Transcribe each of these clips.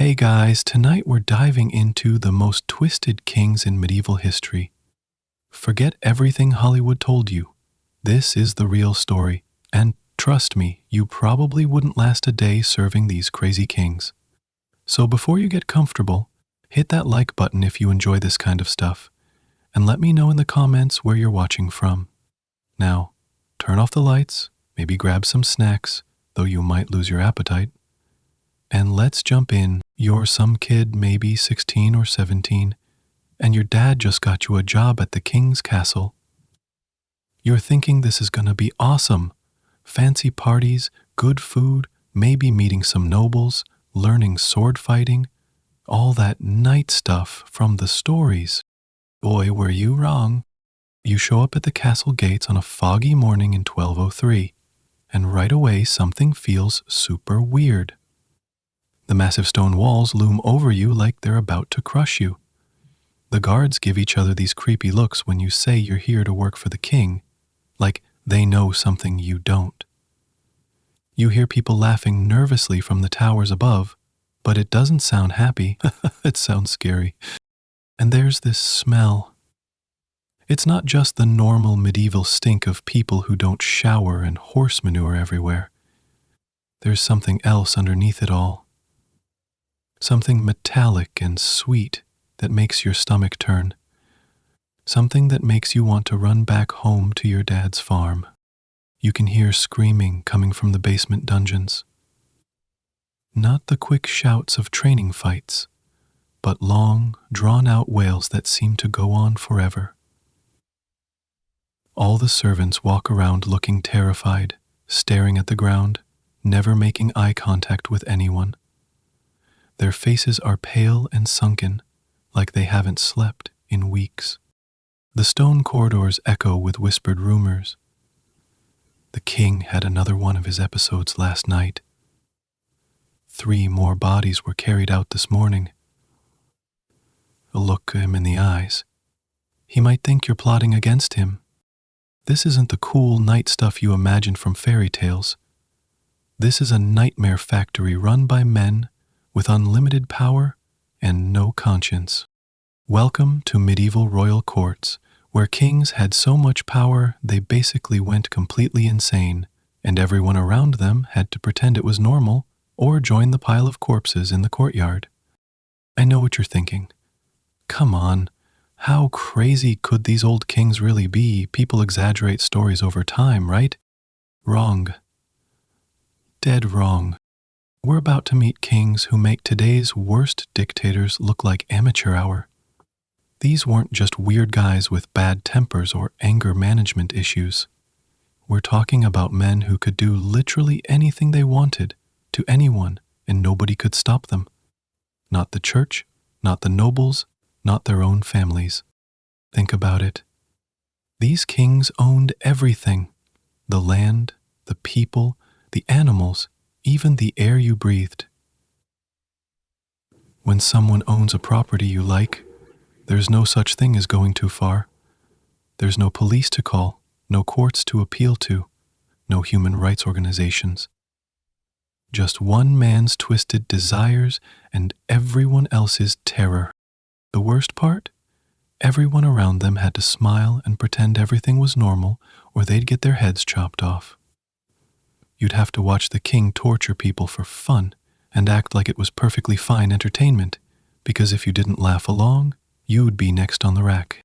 Hey guys, tonight we're diving into the most twisted kings in medieval history. Forget everything Hollywood told you. This is the real story, and trust me, you probably wouldn't last a day serving these crazy kings. So before you get comfortable, hit that like button if you enjoy this kind of stuff, and let me know in the comments where you're watching from. Now, turn off the lights, maybe grab some snacks, though you might lose your appetite. And let's jump in. You're some kid, maybe 16 or 17, and your dad just got you a job at the king's castle. You're thinking this is gonna be awesome. Fancy parties, good food, maybe meeting some nobles, learning sword fighting, all that knight stuff from the stories. Boy, were you wrong. You show up at the castle gates on a foggy morning in 1203, and right away something feels super weird. The massive stone walls loom over you like they're about to crush you. The guards give each other these creepy looks when you say you're here to work for the king, like they know something you don't. You hear people laughing nervously from the towers above, but it doesn't sound happy. It sounds scary. And there's this smell. It's not just the normal medieval stink of people who don't shower and horse manure everywhere. There's something else underneath it all. Something metallic and sweet that makes your stomach turn. Something that makes you want to run back home to your dad's farm. You can hear screaming coming from the basement dungeons. Not the quick shouts of training fights, but long, drawn-out wails that seem to go on forever. All the servants walk around looking terrified, staring at the ground, never making eye contact with anyone. Their faces are pale and sunken, like they haven't slept in weeks. The stone corridors echo with whispered rumors. The king had another one of his episodes last night. 3 more bodies were carried out this morning. Look him in the eyes. He might think you're plotting against him. This isn't the cool knight stuff you imagined from fairy tales. This is a nightmare factory run by men with unlimited power and no conscience. Welcome to medieval royal courts, where kings had so much power they basically went completely insane, and everyone around them had to pretend it was normal or join the pile of corpses in the courtyard. I know what you're thinking. Come on, how crazy could these old kings really be? People exaggerate stories over time, right? Wrong. Dead wrong. We're about to meet kings who make today's worst dictators look like amateur hour. These weren't just weird guys with bad tempers or anger management issues. We're talking about men who could do literally anything they wanted to anyone, and nobody could stop them. Not the church, not the nobles, not their own families. Think about it. These kings owned everything: the land, the people, the animals, even the air you breathed. When someone owns a property you like, there's no such thing as going too far. There's no police to call, no courts to appeal to, no human rights organizations. Just one man's twisted desires and everyone else's terror. The worst part? Everyone around them had to smile and pretend everything was normal, or they'd get their heads chopped off. You'd have to watch the king torture people for fun and act like it was perfectly fine entertainment, because if you didn't laugh along, you'd be next on the rack.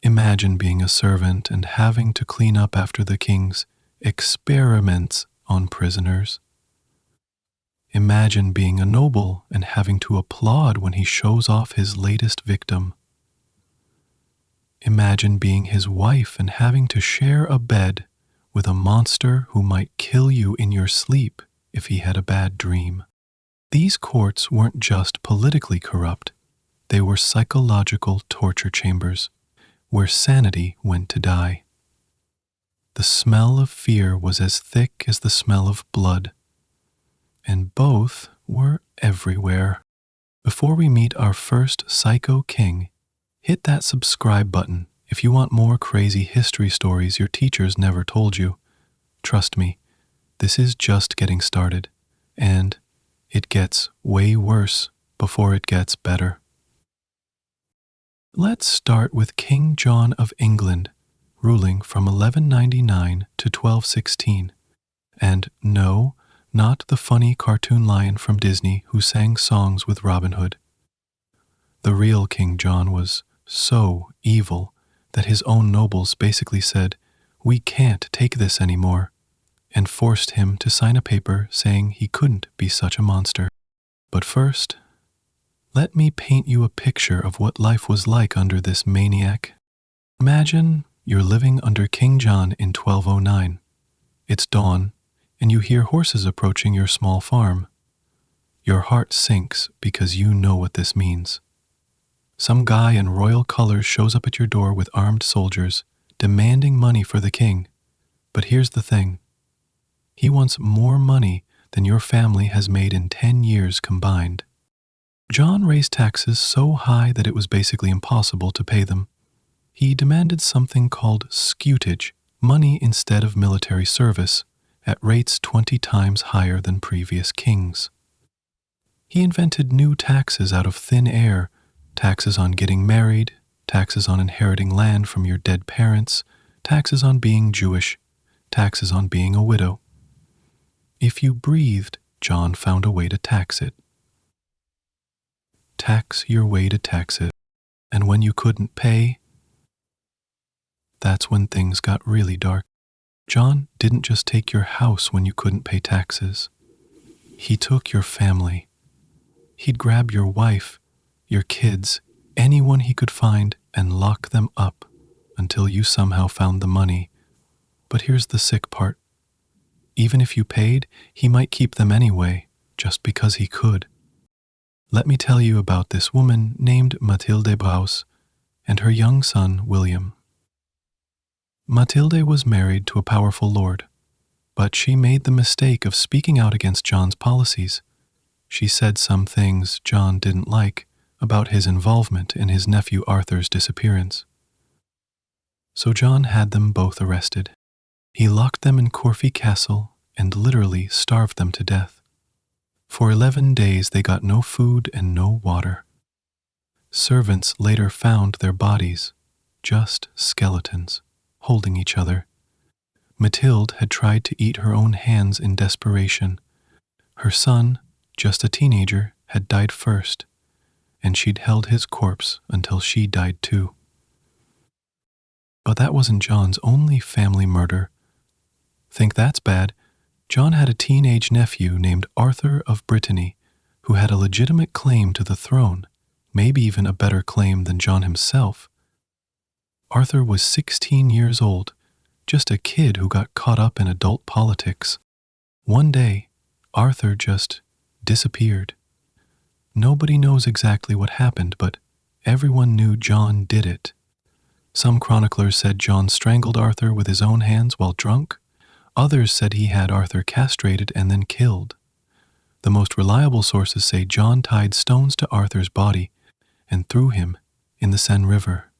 Imagine being a servant and having to clean up after the king's experiments on prisoners. Imagine being a noble and having to applaud when he shows off his latest victim. Imagine being his wife and having to share a bed with a monster who might kill you in your sleep if he had a bad dream. These courts weren't just politically corrupt, they were psychological torture chambers, where sanity went to die. The smell of fear was as thick as the smell of blood, and both were everywhere. Before we meet our first psycho king, hit that subscribe button if you want more crazy history stories your teachers never told you. Trust me, this is just getting started, and it gets way worse before it gets better. Let's start with King John of England, ruling from 1199 to 1216. And no, not the funny cartoon lion from Disney who sang songs with Robin Hood. The real King John was so evil that his own nobles basically said, "We can't take this anymore," and forced him to sign a paper saying he couldn't be such a monster. But first, let me paint you a picture of what life was like under this maniac. Imagine you're living under King John in 1209. It's dawn, and you hear horses approaching your small farm. Your heart sinks because you know what this means. Some guy in royal colors shows up at your door with armed soldiers, demanding money for the king. But here's the thing. He wants more money than your family has made in 10 years combined. John raised taxes so high that it was basically impossible to pay them. He demanded something called scutage, money instead of military service, at rates 20 times higher than previous kings. He invented new taxes out of thin air, taxes on getting married, taxes on inheriting land from your dead parents, taxes on being Jewish, taxes on being a widow. If you breathed, John found a way to tax it. Tax your way to tax it. And when you couldn't pay, that's when things got really dark. John didn't just take your house when you couldn't pay taxes. He took your family. He'd grab your wife, your kids, anyone he could find, and lock them up until you somehow found the money. But here's the sick part. Even if you paid, he might keep them anyway, just because he could. Let me tell you about this woman named Mathilde Braus and her young son, William. Mathilde was married to a powerful lord, but she made the mistake of speaking out against John's policies. She said some things John didn't like about his involvement in his nephew Arthur's disappearance. So John had them both arrested. He locked them in Corfe Castle and literally starved them to death. For 11 days they got no food and no water. Servants later found their bodies, just skeletons, holding each other. Mathilde had tried to eat her own hands in desperation. Her son, just a teenager, had died first, and she'd held his corpse until she died too. But that wasn't John's only family murder. Think that's bad? John had a teenage nephew named Arthur of Brittany, who had a legitimate claim to the throne, maybe even a better claim than John himself. Arthur was 16 years old, just a kid who got caught up in adult politics. One day, Arthur just disappeared. Nobody knows exactly what happened, but everyone knew John did it. Some chroniclers said John strangled Arthur with his own hands while drunk. Others said he had Arthur castrated and then killed. The most reliable sources say John tied stones to Arthur's body and threw him in the Seine River.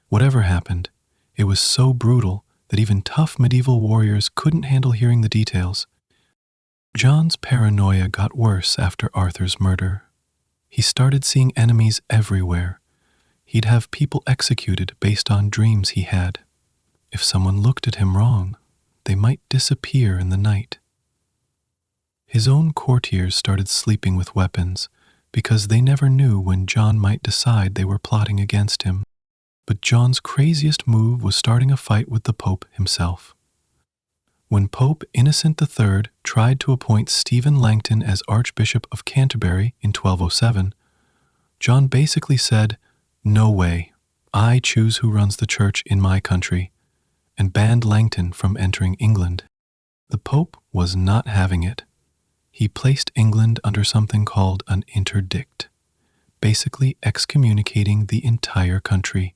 Whatever happened, it was so brutal that even tough medieval warriors couldn't handle hearing the details. John's paranoia got worse after Arthur's murder. He started seeing enemies everywhere. He'd have people executed based on dreams he had. If someone looked at him wrong, they might disappear in the night. His own courtiers started sleeping with weapons because they never knew when John might decide they were plotting against him. But John's craziest move was starting a fight with the Pope himself. When Pope Innocent III tried to appoint Stephen Langton as Archbishop of Canterbury in 1207, John basically said, "No way, I choose who runs the church in my country," and banned Langton from entering England. The Pope was not having it. He placed England under something called an interdict, basically excommunicating the entire country.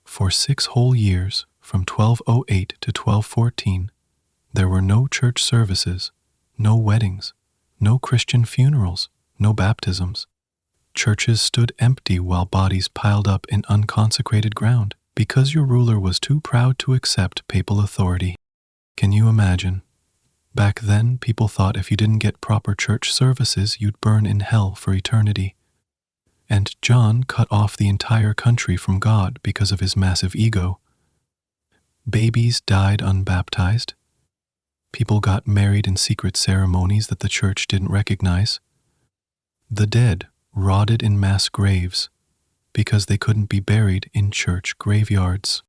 For 6 whole years, from 1208 to 1214, there were no church services, no weddings, no Christian funerals, no baptisms. Churches stood empty while bodies piled up in unconsecrated ground because your ruler was too proud to accept papal authority. Can you imagine? Back then, people thought if you didn't get proper church services, you'd burn in hell for eternity. and John cut off the entire country from God because of his massive ego. Babies died unbaptized. People got married in secret ceremonies that the church didn't recognize. The dead rotted in mass graves because they couldn't be buried in church graveyards.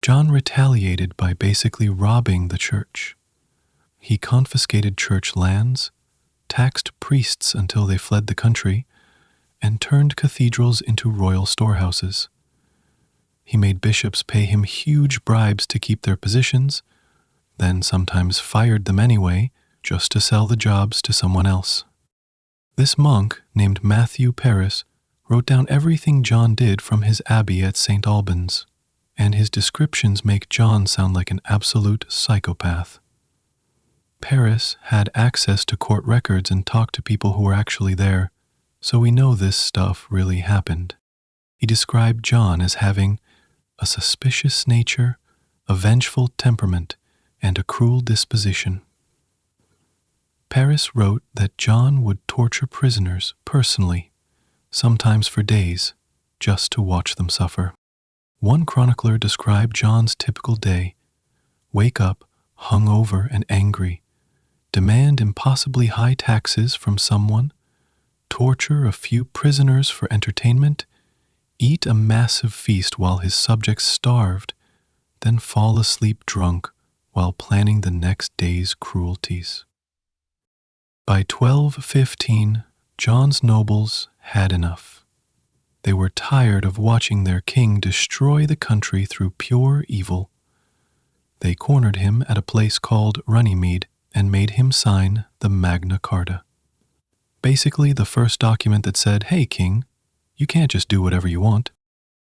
John retaliated by basically robbing the church. He confiscated church lands, taxed priests until they fled the country, and turned cathedrals into royal storehouses. He made bishops pay him huge bribes to keep their positions, then sometimes fired them anyway, just to sell the jobs to someone else. This monk, named Matthew Paris, wrote down everything John did from his abbey at St. Albans, and his descriptions make John sound like an absolute psychopath. Paris had access to court records and talked to people who were actually there, so we know this stuff really happened. He described John as having a suspicious nature, a vengeful temperament, and a cruel disposition. Paris wrote that John would torture prisoners personally, sometimes for days, just to watch them suffer. One chronicler described John's typical day: wake up, hungover and angry, demand impossibly high taxes from someone, torture a few prisoners for entertainment, eat a massive feast while his subjects starved, then fall asleep drunk while planning the next day's cruelties. By 1215, John's nobles had enough. They were tired of watching their king destroy the country through pure evil. They cornered him at a place called Runnymede and made him sign the Magna Carta. Basically, the first document that said, "Hey, king, you can't just do whatever you want."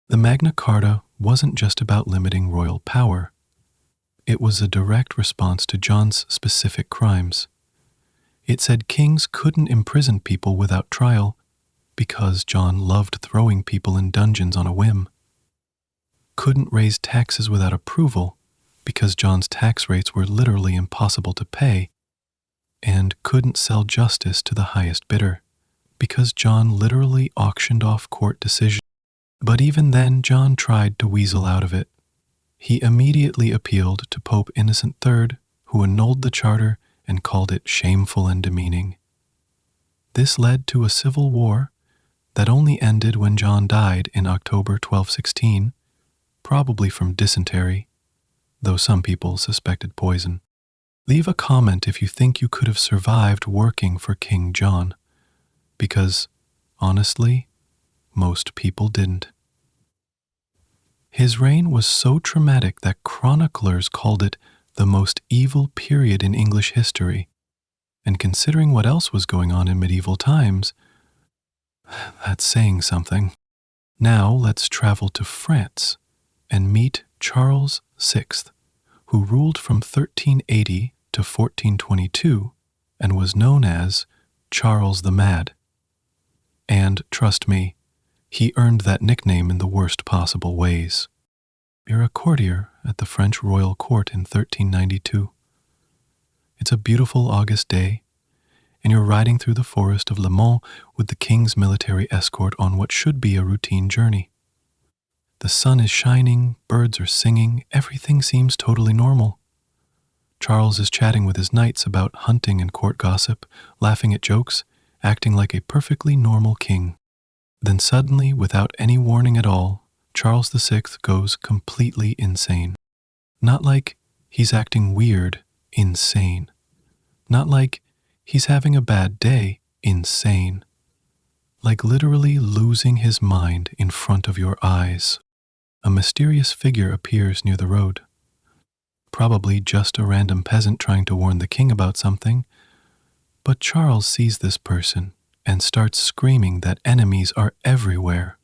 The Magna Carta wasn't just about limiting royal power. It was a direct response to John's specific crimes. It said kings couldn't imprison people without trial because John loved throwing people in dungeons on a whim. Couldn't raise taxes without approval because John's tax rates were literally impossible to pay, and couldn't sell justice to the highest bidder because John literally auctioned off court decisions. But even then, John tried to weasel out of it. He immediately appealed to Pope Innocent III, who annulled the charter and called it shameful and demeaning. This led to a civil war that only ended when John died in October 1216, probably from dysentery, though some people suspected poison. Leave a comment if you think you could have survived working for King John, because, honestly, most people didn't. His reign was so traumatic that chroniclers called it the most evil period in English history, and considering what else was going on in medieval times, that's saying something. Now let's travel to France and meet Charles VI, who ruled from 1380 to 1422 and was known as Charles the Mad. And trust me, he earned that nickname in the worst possible ways. You're a courtier at the French royal court in 1392. It's a beautiful August day, and you're riding through the forest of Le Mans with the king's military escort on what should be a routine journey. The sun is shining, birds are singing, everything seems totally normal. Charles is chatting with his knights about hunting and court gossip, laughing at jokes, acting like a perfectly normal king. Then suddenly, without any warning at all, Charles VI goes completely insane. Not like he's acting weird, insane. Not like he's having a bad day, insane. Like literally losing his mind in front of your eyes. A mysterious figure appears near the road. Probably just a random peasant trying to warn the king about something, but Charles sees this person and starts screaming that enemies are everywhere.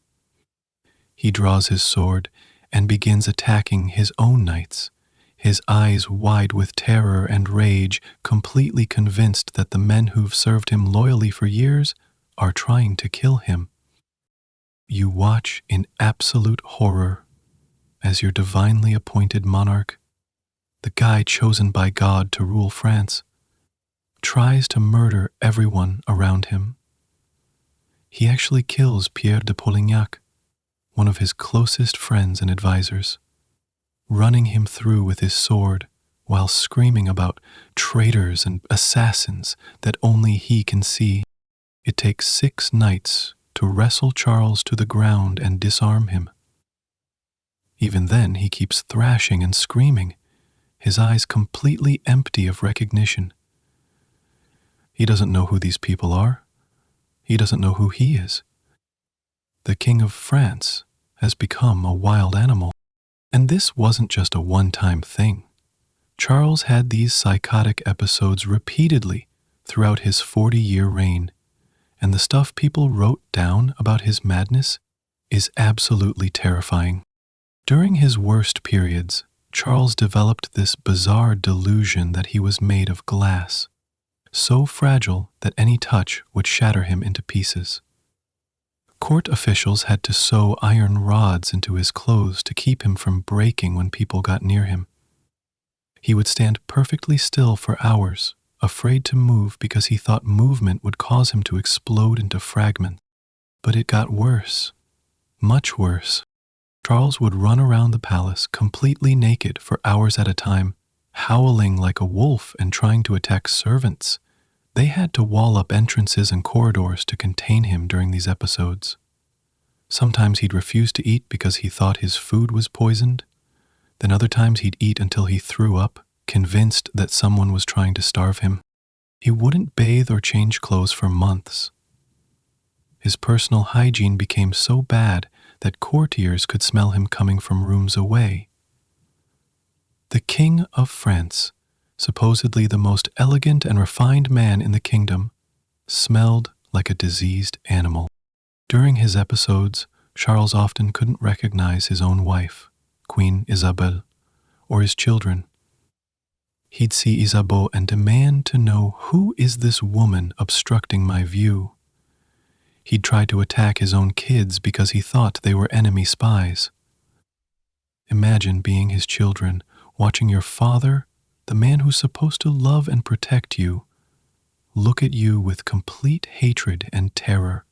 He draws his sword and begins attacking his own knights, his eyes wide with terror and rage, completely convinced that the men who've served him loyally for years are trying to kill him. You watch in absolute horror as your divinely appointed monarch, the guy chosen by God to rule France, tries to murder everyone around him. He actually kills Pierre de Polignac, one of his closest friends and advisors, running him through with his sword while screaming about traitors and assassins that only he can see. It takes 6 knights to wrestle Charles to the ground and disarm him. Even then, he keeps thrashing and screaming, his eyes completely empty of recognition. He doesn't know who these people are. He doesn't know who he is. The King of France has become a wild animal. And this wasn't just a one-time thing. Charles had these psychotic episodes repeatedly throughout his 40-year reign, and the stuff people wrote down about his madness is absolutely terrifying. During his worst periods, Charles developed this bizarre delusion that he was made of glass, so fragile that any touch would shatter him into pieces. Court officials had to sew iron rods into his clothes to keep him from breaking when people got near him. He would stand perfectly still for hours, afraid to move because he thought movement would cause him to explode into fragments. But it got worse, much worse. Charles would run around the palace completely naked for hours at a time, howling like a wolf and trying to attack servants. They had to wall up entrances and corridors to contain him during these episodes. Sometimes he'd refuse to eat because he thought his food was poisoned. Then other times he'd eat until he threw up, convinced that someone was trying to starve him. He wouldn't bathe or change clothes for months. His personal hygiene became so bad that courtiers could smell him coming from rooms away. The King of France, supposedly the most elegant and refined man in the kingdom, smelled like a diseased animal. During his episodes, Charles often couldn't recognize his own wife, Queen Isabelle, or his children. He'd see Isabeau and demand to know, who is this woman obstructing my view? He'd try to attack his own kids because he thought they were enemy spies. Imagine being his children, watching your father, the man who's supposed to love and protect you, look at you with complete hatred and terror.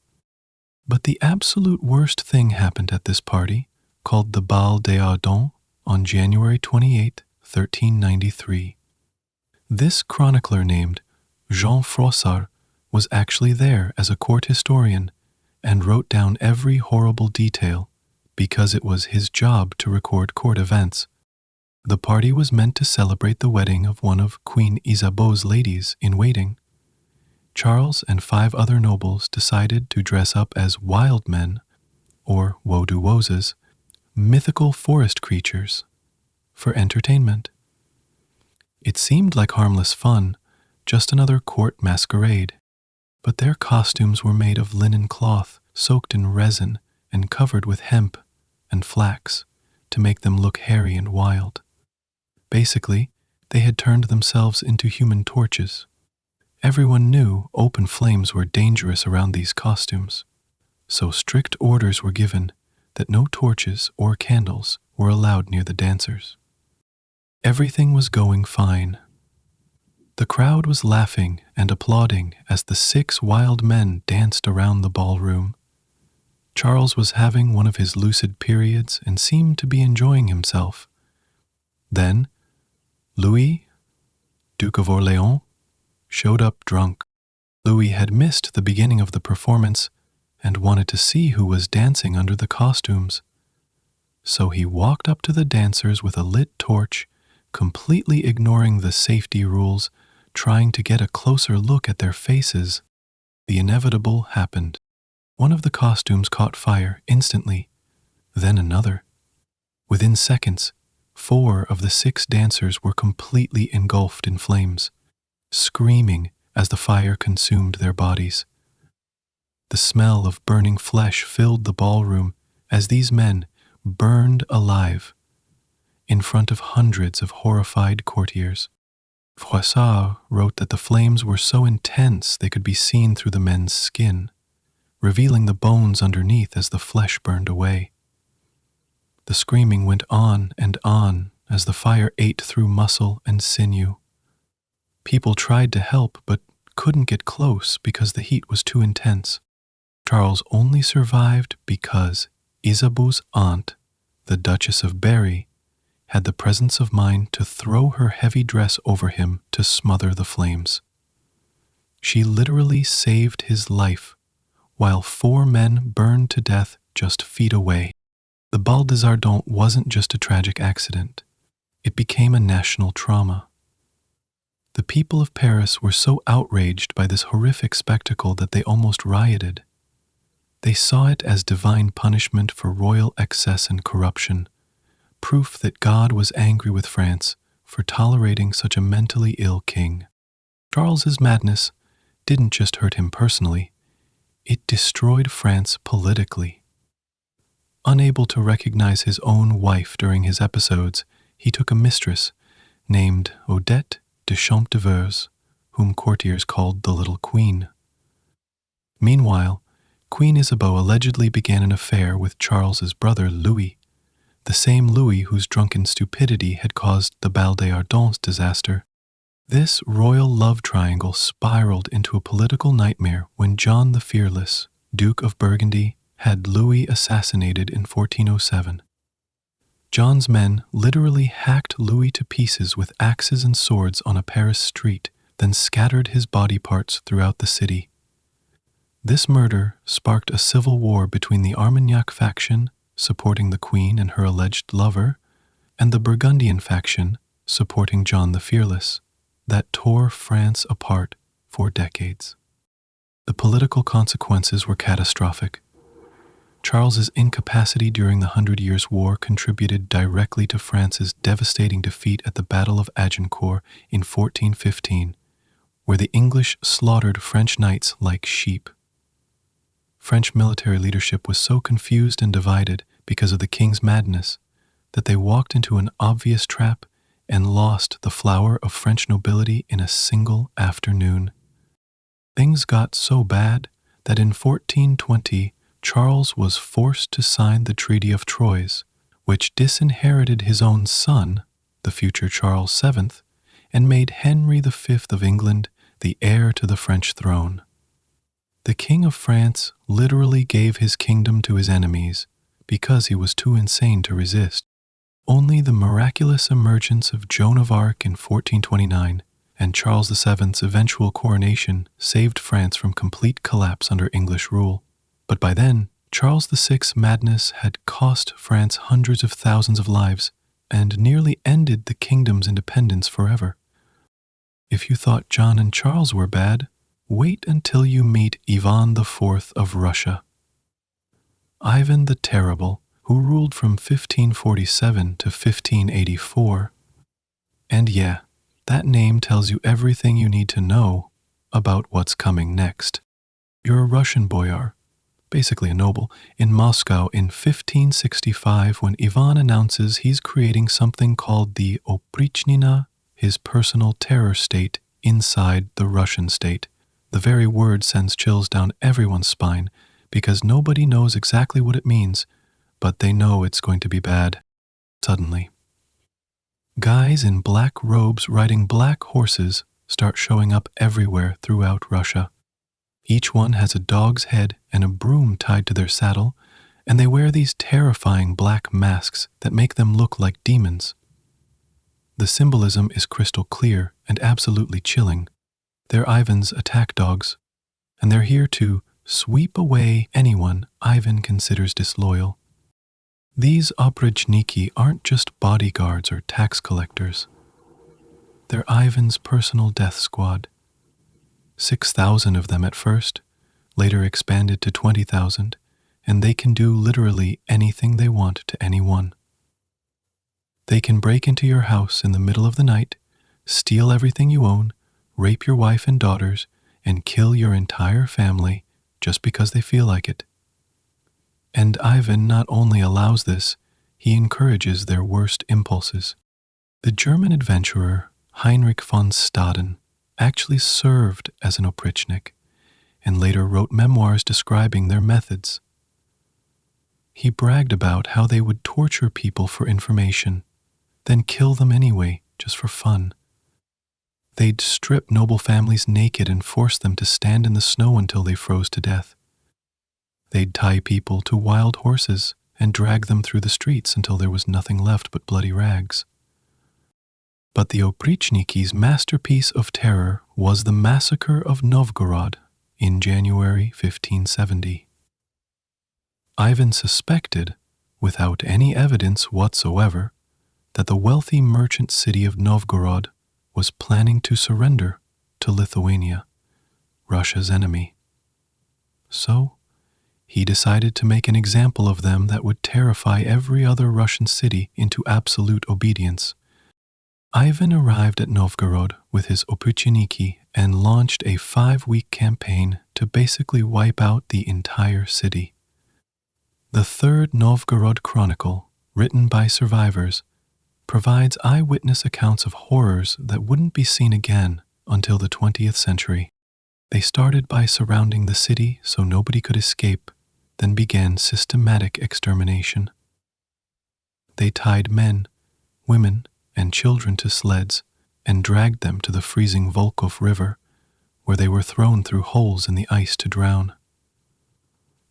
But the absolute worst thing happened at this party, called the Bal des Ardents, on January 28, 1393. This chronicler named Jean Froissart was actually there as a court historian and wrote down every horrible detail because it was his job to record court events. The party was meant to celebrate the wedding of one of Queen Isabeau's ladies-in-waiting. Charles and 5 other nobles decided to dress up as wild men, or woe-do-woses, mythical forest creatures, for entertainment. It seemed like harmless fun, just another court masquerade, but their costumes were made of linen cloth soaked in resin and covered with hemp and flax to make them look hairy and wild. Basically, they had turned themselves into human torches. Everyone knew open flames were dangerous around these costumes, so strict orders were given that no torches or candles were allowed near the dancers. Everything was going fine. The crowd was laughing and applauding as the 6 wild men danced around the ballroom. Charles was having one of his lucid periods and seemed to be enjoying himself. Then, Louis, Duke of Orléans, showed up drunk. Louis had missed the beginning of the performance and wanted to see who was dancing under the costumes. So he walked up to the dancers with a lit torch, completely ignoring the safety rules, trying to get a closer look at their faces. The inevitable happened. One of the costumes caught fire instantly, then another. Within seconds, 4 of the 6 dancers were completely engulfed in flames, screaming as the fire consumed their bodies. The smell of burning flesh filled the ballroom as these men burned alive in front of hundreds of horrified courtiers. Froissart wrote that the flames were so intense they could be seen through the men's skin, revealing the bones underneath as the flesh burned away. The screaming went on and on as the fire ate through muscle and sinew. People tried to help but couldn't get close because the heat was too intense. Charles only survived because Isabeau's aunt, the Duchess of Berry, had the presence of mind to throw her heavy dress over him to smother the flames. She literally saved his life, while 4 men burned to death just feet away. The Bal des Ardents wasn't just a tragic accident. It became a national trauma. The people of Paris were so outraged by this horrific spectacle that they almost rioted. They saw it as divine punishment for royal excess and corruption, proof that God was angry with France for tolerating such a mentally ill king. Charles's madness didn't just hurt him personally, it destroyed France politically. Unable to recognize his own wife during his episodes, he took a mistress named Odette de Champdivers, whom courtiers called the Little Queen. Meanwhile, Queen Isabeau allegedly began an affair with Charles's brother Louis, the same Louis whose drunken stupidity had caused the Bal des Ardents disaster. This royal love triangle spiraled into a political nightmare when John the Fearless, Duke of Burgundy, had Louis assassinated in 1407. John's men literally hacked Louis to pieces with axes and swords on a Paris street, then scattered his body parts throughout the city. This murder sparked a civil war between the Armagnac faction, supporting the Queen and her alleged lover, and the Burgundian faction, supporting John the Fearless, that tore France apart for decades. The political consequences were catastrophic. Charles's incapacity during the 100 Years' War contributed directly to France's devastating defeat at the Battle of Agincourt in 1415, where the English slaughtered French knights like sheep. French military leadership was so confused and divided because of the king's madness that they walked into an obvious trap and lost the flower of French nobility in a single afternoon. Things got so bad that in 1420, Charles was forced to sign the Treaty of Troyes, which disinherited his own son, the future Charles VII, and made Henry V of England the heir to the French throne. The King of France literally gave his kingdom to his enemies because he was too insane to resist. Only the miraculous emergence of Joan of Arc in 1429 and Charles VII's eventual coronation saved France from complete collapse under English rule. But by then, Charles VI's madness had cost France hundreds of thousands of lives and nearly ended the kingdom's independence forever. If you thought John and Charles were bad, wait until you meet Ivan IV of Russia. Ivan the Terrible, who ruled from 1547 to 1584. And yeah, that name tells you everything you need to know about what's coming next. You're a Russian boyar, basically a noble, in Moscow in 1565 when Ivan announces he's creating something called the Oprichnina, his personal terror state inside the Russian state. The very word sends chills down everyone's spine because nobody knows exactly what it means, but they know it's going to be bad. Suddenly, guys in black robes riding black horses start showing up everywhere throughout Russia. Each one has a dog's head and a broom tied to their saddle, and they wear these terrifying black masks that make them look like demons. The symbolism is crystal clear and absolutely chilling. They're Ivan's attack dogs, and they're here to sweep away anyone Ivan considers disloyal. These oprichniki aren't just bodyguards or tax collectors. They're Ivan's personal death squad. 6,000 of them at first, later expanded to 20,000, and they can do literally anything they want to anyone. They can break into your house in the middle of the night, steal everything you own, rape your wife and daughters, and kill your entire family just because they feel like it. And Ivan not only allows this, he encourages their worst impulses. The German adventurer Heinrich von Staden actually served as an oprichnik and later wrote memoirs describing their methods. He bragged about how they would torture people for information, then kill them anyway, just for fun. They'd strip noble families naked and force them to stand in the snow until they froze to death. They'd tie people to wild horses and drag them through the streets until there was nothing left but bloody rags. But the Oprichniki's masterpiece of terror was the massacre of Novgorod in January 1570. Ivan suspected, without any evidence whatsoever, that the wealthy merchant city of Novgorod was planning to surrender to Lithuania, Russia's enemy. So, he decided to make an example of them that would terrify every other Russian city into absolute obedience. Ivan arrived at Novgorod with his Oprichniki and launched a 5-week campaign to basically wipe out the entire city. The Third Novgorod Chronicle, written by survivors, provides eyewitness accounts of horrors that wouldn't be seen again until the 20th century. They started by surrounding the city so nobody could escape, then began systematic extermination. They tied men, women, and children to sleds and dragged them to the freezing Volkhov River, where they were thrown through holes in the ice to drown.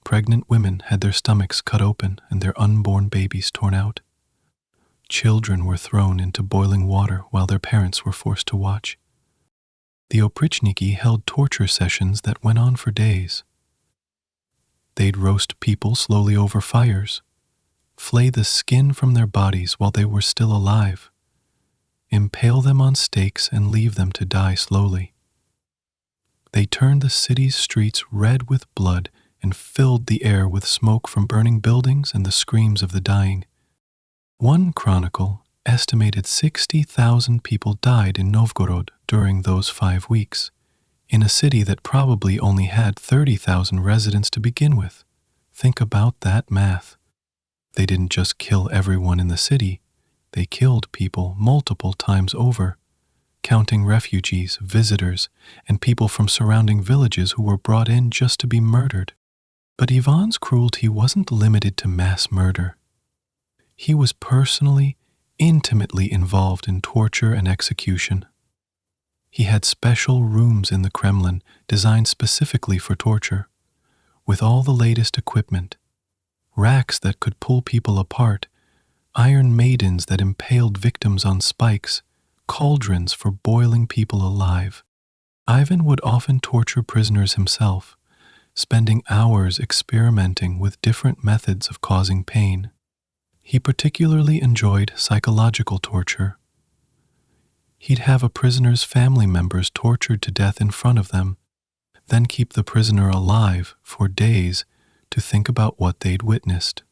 Pregnant women had their stomachs cut open and their unborn babies torn out. Children were thrown into boiling water while their parents were forced to watch. The Oprichniki held torture sessions that went on for days. They'd roast people slowly over fires, flay the skin from their bodies while they were still alive, impale them on stakes and leave them to die slowly. They turned the city's streets red with blood and filled the air with smoke from burning buildings and the screams of the dying. One chronicle estimated 60,000 people died in Novgorod during those 5 weeks, in a city that probably only had 30,000 residents to begin with. Think about that math. They didn't just kill everyone in the city, they killed people multiple times over, counting refugees, visitors, and people from surrounding villages who were brought in just to be murdered. But Ivan's cruelty wasn't limited to mass murder. He was personally, intimately involved in torture and execution. He had special rooms in the Kremlin designed specifically for torture, with all the latest equipment, racks that could pull people apart, iron maidens that impaled victims on spikes, cauldrons for boiling people alive. Ivan would often torture prisoners himself, spending hours experimenting with different methods of causing pain. He particularly enjoyed psychological torture. He'd have a prisoner's family members tortured to death in front of them, then keep the prisoner alive for days to think about what they'd witnessed.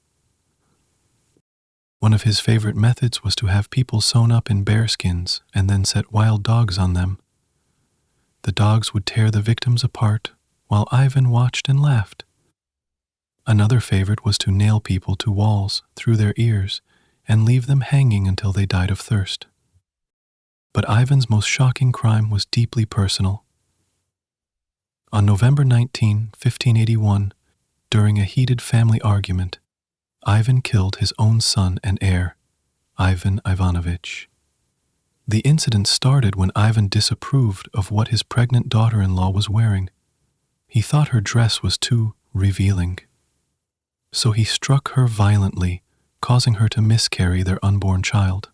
One of his favorite methods was to have people sewn up in bearskins and then set wild dogs on them. The dogs would tear the victims apart while Ivan watched and laughed. Another favorite was to nail people to walls through their ears and leave them hanging until they died of thirst. But Ivan's most shocking crime was deeply personal. On November 19, 1581, during a heated family argument, Ivan killed his own son and heir, Ivan Ivanovich. The incident started when Ivan disapproved of what his pregnant daughter-in-law was wearing. He thought her dress was too revealing. So he struck her violently, causing her to miscarry their unborn child.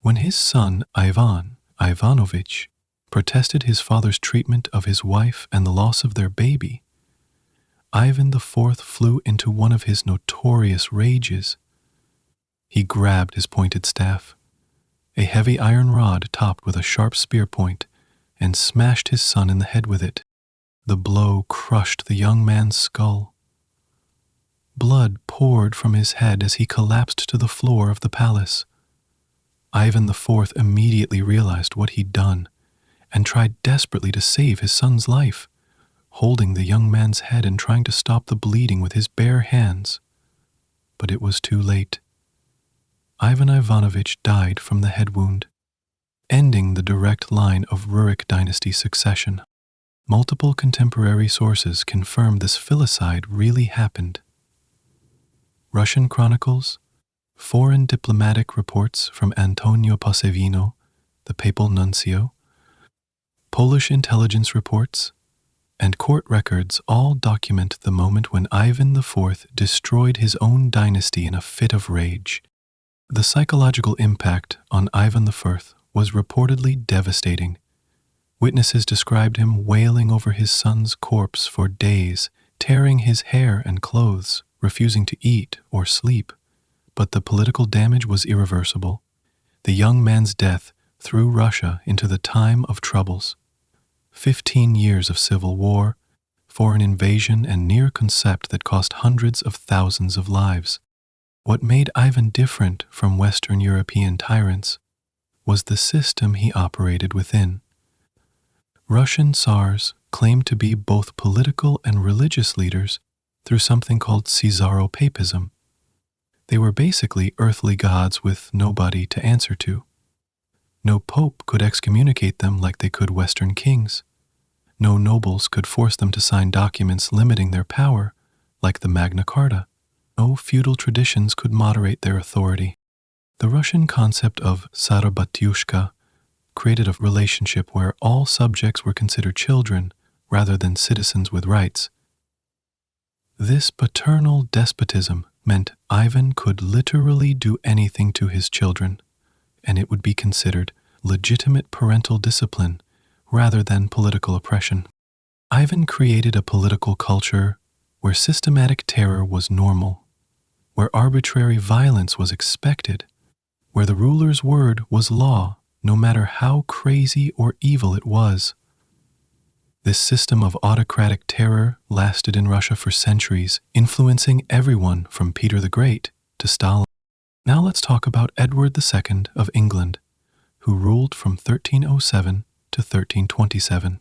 When his son, Ivan Ivanovich, protested his father's treatment of his wife and the loss of their baby, Ivan IV flew into one of his notorious rages. He grabbed his pointed staff, a heavy iron rod topped with a sharp spear point, and smashed his son in the head with it. The blow crushed the young man's skull. Blood poured from his head as he collapsed to the floor of the palace. Ivan IV immediately realized what he'd done and tried desperately to save his son's life, holding the young man's head and trying to stop the bleeding with his bare hands. But it was too late. Ivan Ivanovich died from the head wound, ending the direct line of Rurik dynasty succession. Multiple contemporary sources confirm this filicide really happened. Russian chronicles, foreign diplomatic reports from Antonio Posevino, the papal nuncio, Polish intelligence reports, and court records all document the moment when Ivan IV destroyed his own dynasty in a fit of rage. The psychological impact on Ivan I was reportedly devastating. Witnesses described him wailing over his son's corpse for days, tearing his hair and clothes, refusing to eat or sleep. But the political damage was irreversible. The young man's death threw Russia into the time of troubles. 15 years of civil war, foreign invasion, and near concept that cost hundreds of thousands of lives. What made Ivan different from Western European tyrants was the system he operated within. Russian Tsars claimed to be both political and religious leaders through something called Caesaropapism. They were basically earthly gods with nobody to answer to. No pope could excommunicate them like they could Western kings. No nobles could force them to sign documents limiting their power, like the Magna Carta. No feudal traditions could moderate their authority. The Russian concept of Tsarabatyushka created a relationship where all subjects were considered children rather than citizens with rights. This paternal despotism meant Ivan could literally do anything to his children, and it would be considered legitimate parental discipline rather than political oppression. Ivan created a political culture where systematic terror was normal, where arbitrary violence was expected, where the ruler's word was law, no matter how crazy or evil it was. This system of autocratic terror lasted in Russia for centuries, influencing everyone from Peter the Great to Stalin. Now let's talk about Edward II of England, who ruled from 1307 to 1327.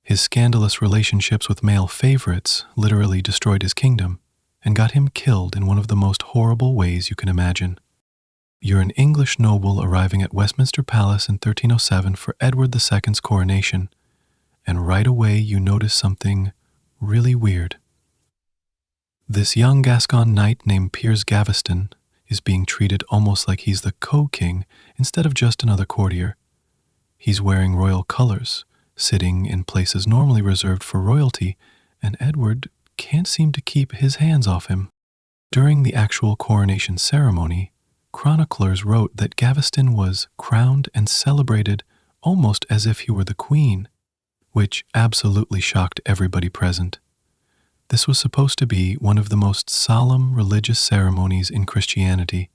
His scandalous relationships with male favorites literally destroyed his kingdom and got him killed in one of the most horrible ways you can imagine. You're an English noble arriving at Westminster Palace in 1307 for Edward II's coronation, and right away you notice something really weird. This young Gascon knight named Piers Gaveston is being treated almost like he's the co-king instead of just another courtier. He's wearing royal colors, sitting in places normally reserved for royalty, and Edward can't seem to keep his hands off him. During the actual coronation ceremony, chroniclers wrote that Gaveston was crowned and celebrated almost as if he were the queen, which absolutely shocked everybody present. This was supposed to be one of the most solemn religious ceremonies in Christianity,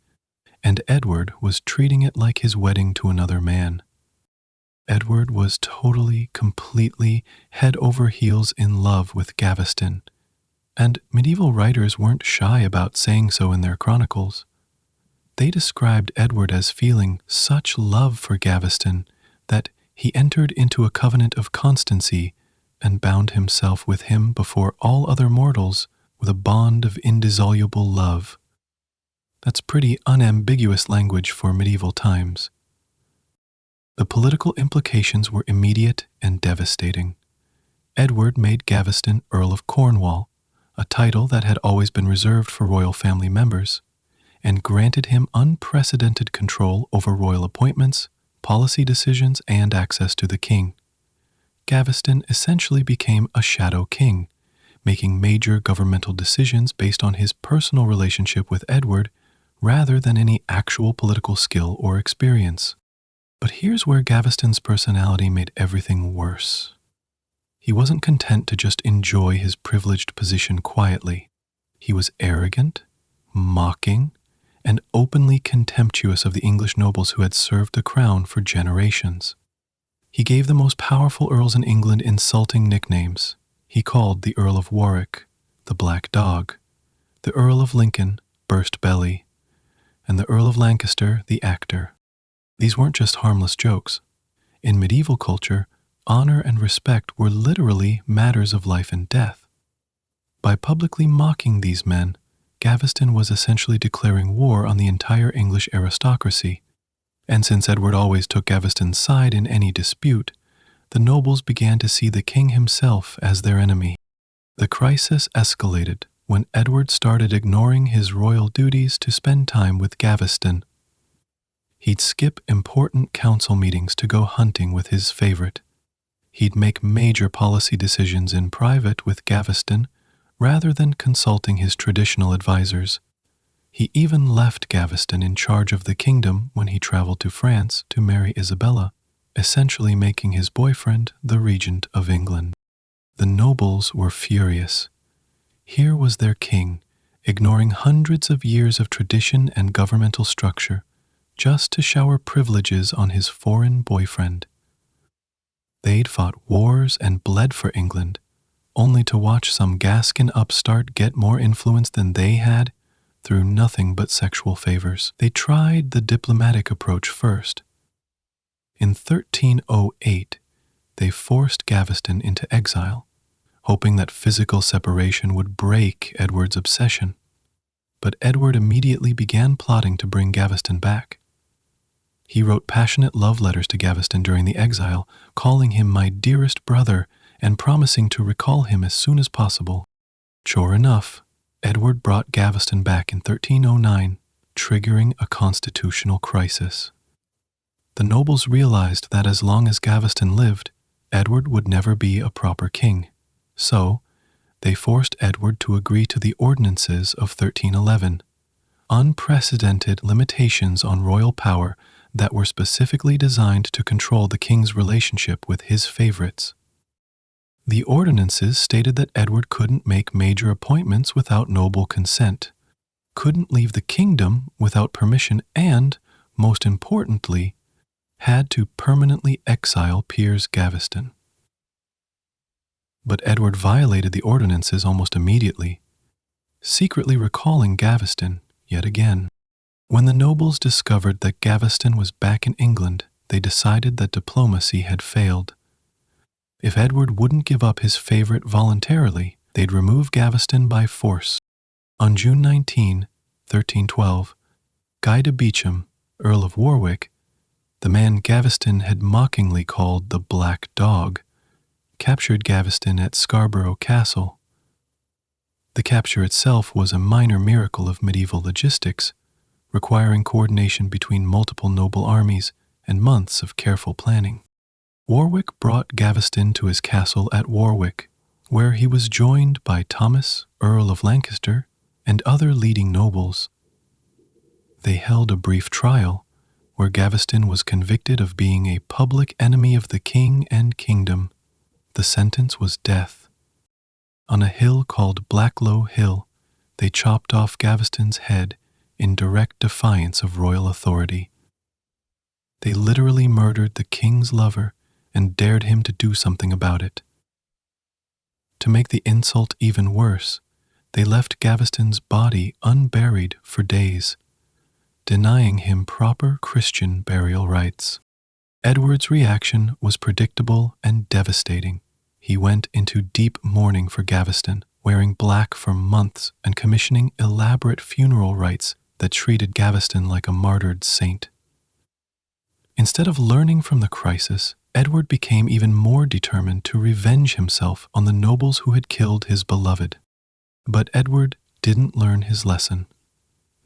and Edward was treating it like his wedding to another man. Edward was totally, completely, head over heels in love with Gaveston, and medieval writers weren't shy about saying so in their chronicles. They described Edward as feeling such love for Gaveston that he entered into a covenant of constancy and bound himself with him before all other mortals with a bond of indissoluble love. That's pretty unambiguous language for medieval times. The political implications were immediate and devastating. Edward made Gaveston Earl of Cornwall, a title that had always been reserved for royal family members, and granted him unprecedented control over royal appointments, policy decisions, and access to the king. Gaveston essentially became a shadow king, making major governmental decisions based on his personal relationship with Edward rather than any actual political skill or experience. But here's where Gaveston's personality made everything worse. He wasn't content to just enjoy his privileged position quietly. He was arrogant, mocking, and openly contemptuous of the English nobles who had served the crown for generations. He gave the most powerful earls in England insulting nicknames. He called the Earl of Warwick the Black Dog, the Earl of Lincoln Burst Belly, and the Earl of Lancaster the Actor. These weren't just harmless jokes. In medieval culture, honor and respect were literally matters of life and death. By publicly mocking these men, Gaveston was essentially declaring war on the entire English aristocracy. And since Edward always took Gaveston's side in any dispute, the nobles began to see the king himself as their enemy. The crisis escalated when Edward started ignoring his royal duties to spend time with Gaveston. He'd skip important council meetings to go hunting with his favorite. He'd make major policy decisions in private with Gaveston rather than consulting his traditional advisors. He even left Gaveston in charge of the kingdom when he traveled to France to marry Isabella, essentially making his boyfriend the regent of England. The nobles were furious. Here was their king, ignoring hundreds of years of tradition and governmental structure, just to shower privileges on his foreign boyfriend. They'd fought wars and bled for England, only to watch some Gascon upstart get more influence than they had through nothing but sexual favors. They tried the diplomatic approach first. In 1308, they forced Gaveston into exile, hoping that physical separation would break Edward's obsession. But Edward immediately began plotting to bring Gaveston back. He wrote passionate love letters to Gaveston during the exile, calling him my dearest brother and promising to recall him as soon as possible. Sure enough, Edward brought Gaveston back in 1309, triggering a constitutional crisis. The nobles realized that as long as Gaveston lived, Edward would never be a proper king. So, they forced Edward to agree to the ordinances of 1311, unprecedented limitations on royal power that were specifically designed to control the king's relationship with his favorites. The ordinances stated that Edward couldn't make major appointments without noble consent, couldn't leave the kingdom without permission, and, most importantly, had to permanently exile Piers Gaveston. But Edward violated the ordinances almost immediately, secretly recalling Gaveston yet again. When the nobles discovered that Gaveston was back in England, they decided that diplomacy had failed. If Edward wouldn't give up his favorite voluntarily, they'd remove Gaveston by force. On June 19, 1312, Guy de Beauchamp, Earl of Warwick, the man Gaveston had mockingly called the Black Dog, captured Gaveston at Scarborough Castle. The capture itself was a minor miracle of medieval logistics, requiring coordination between multiple noble armies and months of careful planning. Warwick brought Gaveston to his castle at Warwick, where he was joined by Thomas, Earl of Lancaster, and other leading nobles. They held a brief trial, where Gaveston was convicted of being a public enemy of the king and kingdom. The sentence was death. On a hill called Blacklow Hill, they chopped off Gaveston's head in direct defiance of royal authority. They literally murdered the king's lover and dared him to do something about it. To make the insult even worse, they left Gaveston's body unburied for days, denying him proper Christian burial rites. Edward's reaction was predictable and devastating. He went into deep mourning for Gaveston, wearing black for months and commissioning elaborate funeral rites that treated Gaveston like a martyred saint. Instead of learning from the crisis, Edward became even more determined to revenge himself on the nobles who had killed his beloved. But Edward didn't learn his lesson.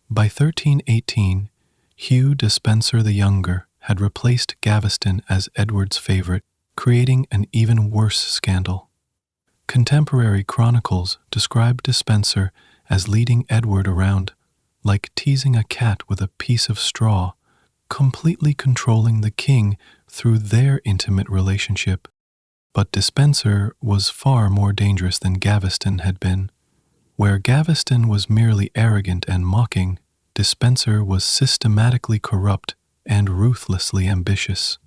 By 1318, Hugh Despenser the Younger had replaced Gaveston as Edward's favorite, creating an even worse scandal. Contemporary chronicles describe Despenser as leading Edward around like teasing a cat with a piece of straw, completely controlling the king through their intimate relationship. But Despenser was far more dangerous than Gaveston had been. Where Gaveston was merely arrogant and mocking, Despenser was systematically corrupt and ruthlessly ambitious.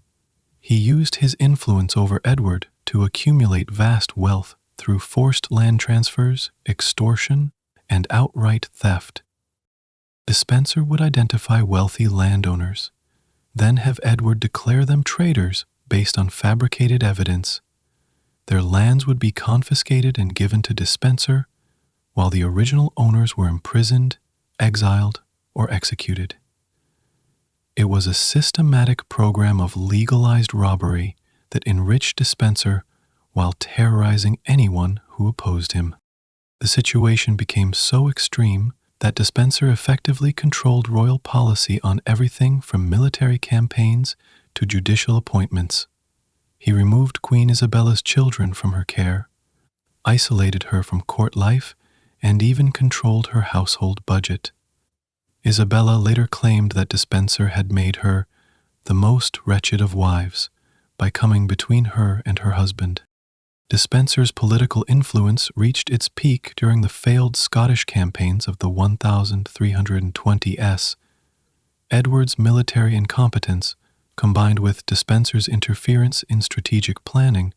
He used his influence over Edward to accumulate vast wealth through forced land transfers, extortion, and outright theft. Despenser would identify wealthy landowners, then have Edward declare them traitors based on fabricated evidence. Their lands would be confiscated and given to Despenser, while the original owners were imprisoned, exiled, or executed. It was a systematic program of legalized robbery that enriched Despenser while terrorizing anyone who opposed him. The situation became so extreme that Despenser effectively controlled royal policy on everything from military campaigns to judicial appointments. He removed Queen Isabella's children from her care, isolated her from court life, and even controlled her household budget. Isabella later claimed that Despenser had made her the most wretched of wives by coming between her and her husband. Despenser's political influence reached its peak during the failed Scottish campaigns of the 1320s. Edward's military incompetence, combined with Despenser's interference in strategic planning,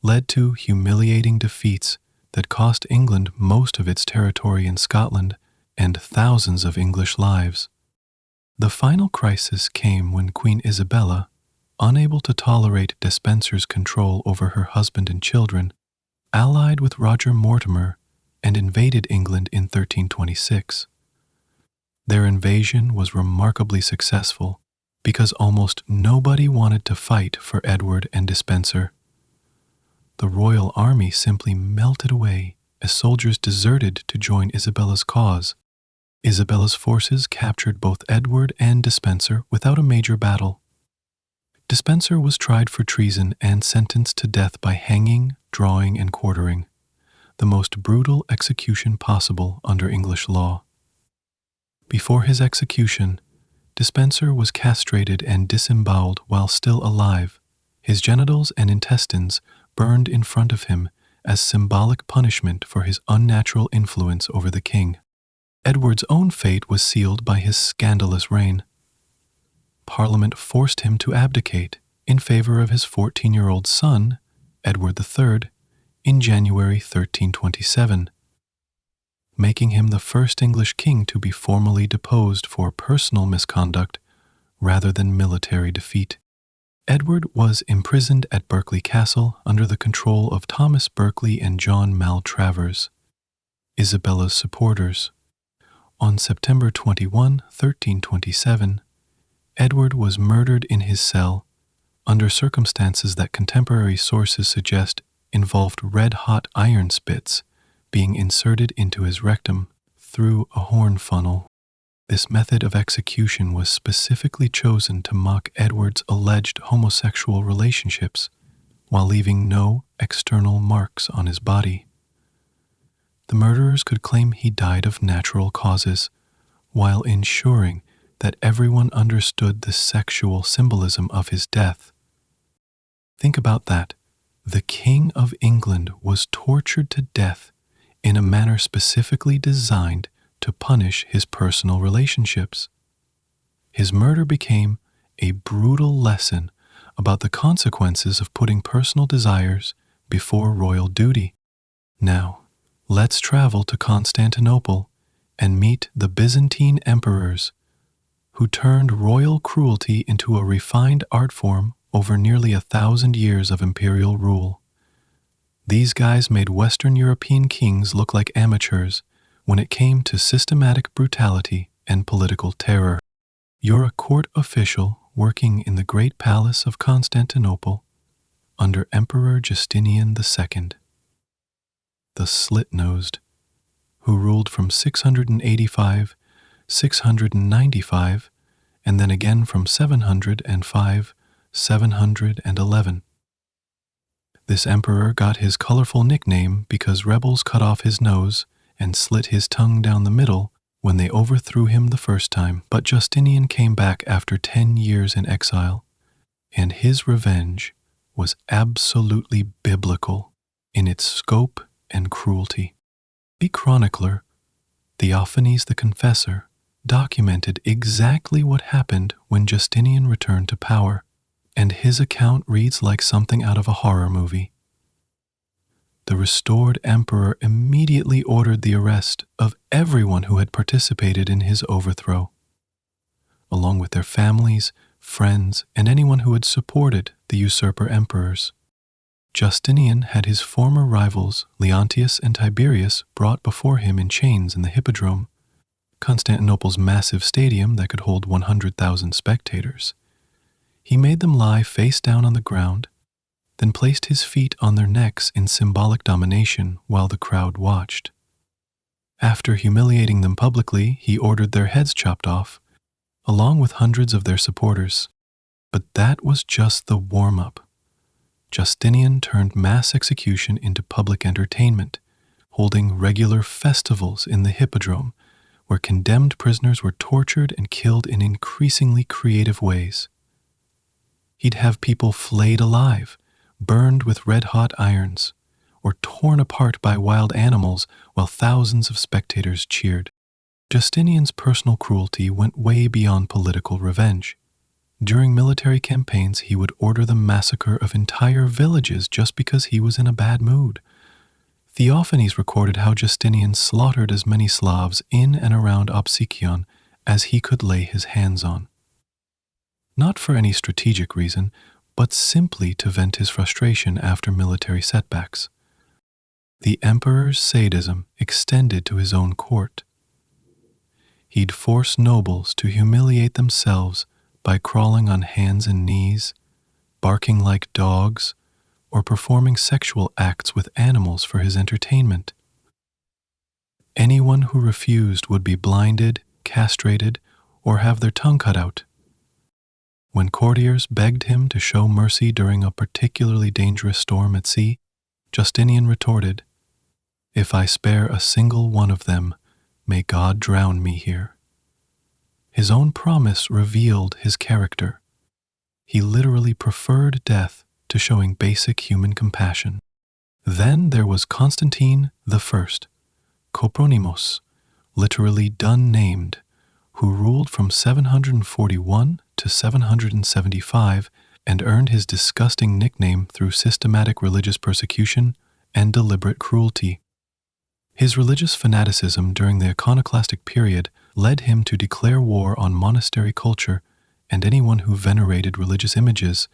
led to humiliating defeats that cost England most of its territory in Scotland and thousands of English lives. The final crisis came when Queen Isabella, unable to tolerate Despenser's control over her husband and children, allied with Roger Mortimer and invaded England in 1326. Their invasion was remarkably successful because almost nobody wanted to fight for Edward and Despenser. The royal army simply melted away as soldiers deserted to join Isabella's cause. Isabella's forces captured both Edward and Despenser without a major battle. Despenser was tried for treason and sentenced to death by hanging, drawing, and quartering, the most brutal execution possible under English law. Before his execution, Despenser was castrated and disemboweled while still alive. His genitals and intestines burned in front of him as symbolic punishment for his unnatural influence over the king. Edward's own fate was sealed by his scandalous reign. Parliament forced him to abdicate in favor of his 14-year-old son, Edward III, in January 1327, making him the first English king to be formally deposed for personal misconduct rather than military defeat. Edward was imprisoned at Berkeley Castle under the control of Thomas Berkeley and John Maltravers, Isabella's supporters. On September 21, 1327, Edward was murdered in his cell under circumstances that contemporary sources suggest involved red-hot iron spits being inserted into his rectum through a horn funnel. This method of execution was specifically chosen to mock Edward's alleged homosexual relationships while leaving no external marks on his body. The murderers could claim he died of natural causes while ensuring that everyone understood the sexual symbolism of his death. Think about that. The King of England was tortured to death in a manner specifically designed to punish his personal relationships. His murder became a brutal lesson about the consequences of putting personal desires before royal duty. Now, let's travel to Constantinople and meet the Byzantine emperors who turned royal cruelty into a refined art form over nearly 1,000 years of imperial rule. These guys made Western European kings look like amateurs when it came to systematic brutality and political terror. You're a court official working in the Great Palace of Constantinople under Emperor Justinian II, the slit-nosed, who ruled from 685 695, and then again from 705, 711. This emperor got his colorful nickname because rebels cut off his nose and slit his tongue down the middle when they overthrew him the first time. But Justinian came back after 10 years in exile, and his revenge was absolutely biblical in its scope and cruelty. The chronicler, Theophanes the Confessor, documented exactly what happened when Justinian returned to power, and his account reads like something out of a horror movie. The restored emperor immediately ordered the arrest of everyone who had participated in his overthrow, along with their families, friends, and anyone who had supported the usurper emperors. Justinian had his former rivals Leontius and Tiberius brought before him in chains in the Hippodrome, Constantinople's massive stadium that could hold 100,000 spectators. He made them lie face down on the ground, then placed his feet on their necks in symbolic domination while the crowd watched. After humiliating them publicly, he ordered their heads chopped off, along with hundreds of their supporters. But that was just the warm-up. Justinian turned mass execution into public entertainment, holding regular festivals in the hippodrome, where condemned prisoners were tortured and killed in increasingly creative ways. He'd have people flayed alive, burned with red-hot irons, or torn apart by wild animals while thousands of spectators cheered. Justinian's personal cruelty went way beyond political revenge. During military campaigns, he would order the massacre of entire villages just because he was in a bad mood. Theophanes recorded how Justinian slaughtered as many Slavs in and around Opsikion as he could lay his hands on. Not for any strategic reason, but simply to vent his frustration after military setbacks. The emperor's sadism extended to his own court. He'd force nobles to humiliate themselves by crawling on hands and knees, barking like dogs, or performing sexual acts with animals for his entertainment. Anyone who refused would be blinded, castrated, or have their tongue cut out. When courtiers begged him to show mercy during a particularly dangerous storm at sea, Justinian retorted, "If I spare a single one of them, may God drown me here." His own promise revealed his character. He literally preferred death to showing basic human compassion. Then there was Constantine I, Kopronimos, literally done named, who ruled from 741 to 775 and earned his disgusting nickname through systematic religious persecution and deliberate cruelty. His religious fanaticism during the iconoclastic period led him to declare war on monastery culture and anyone who venerated religious images.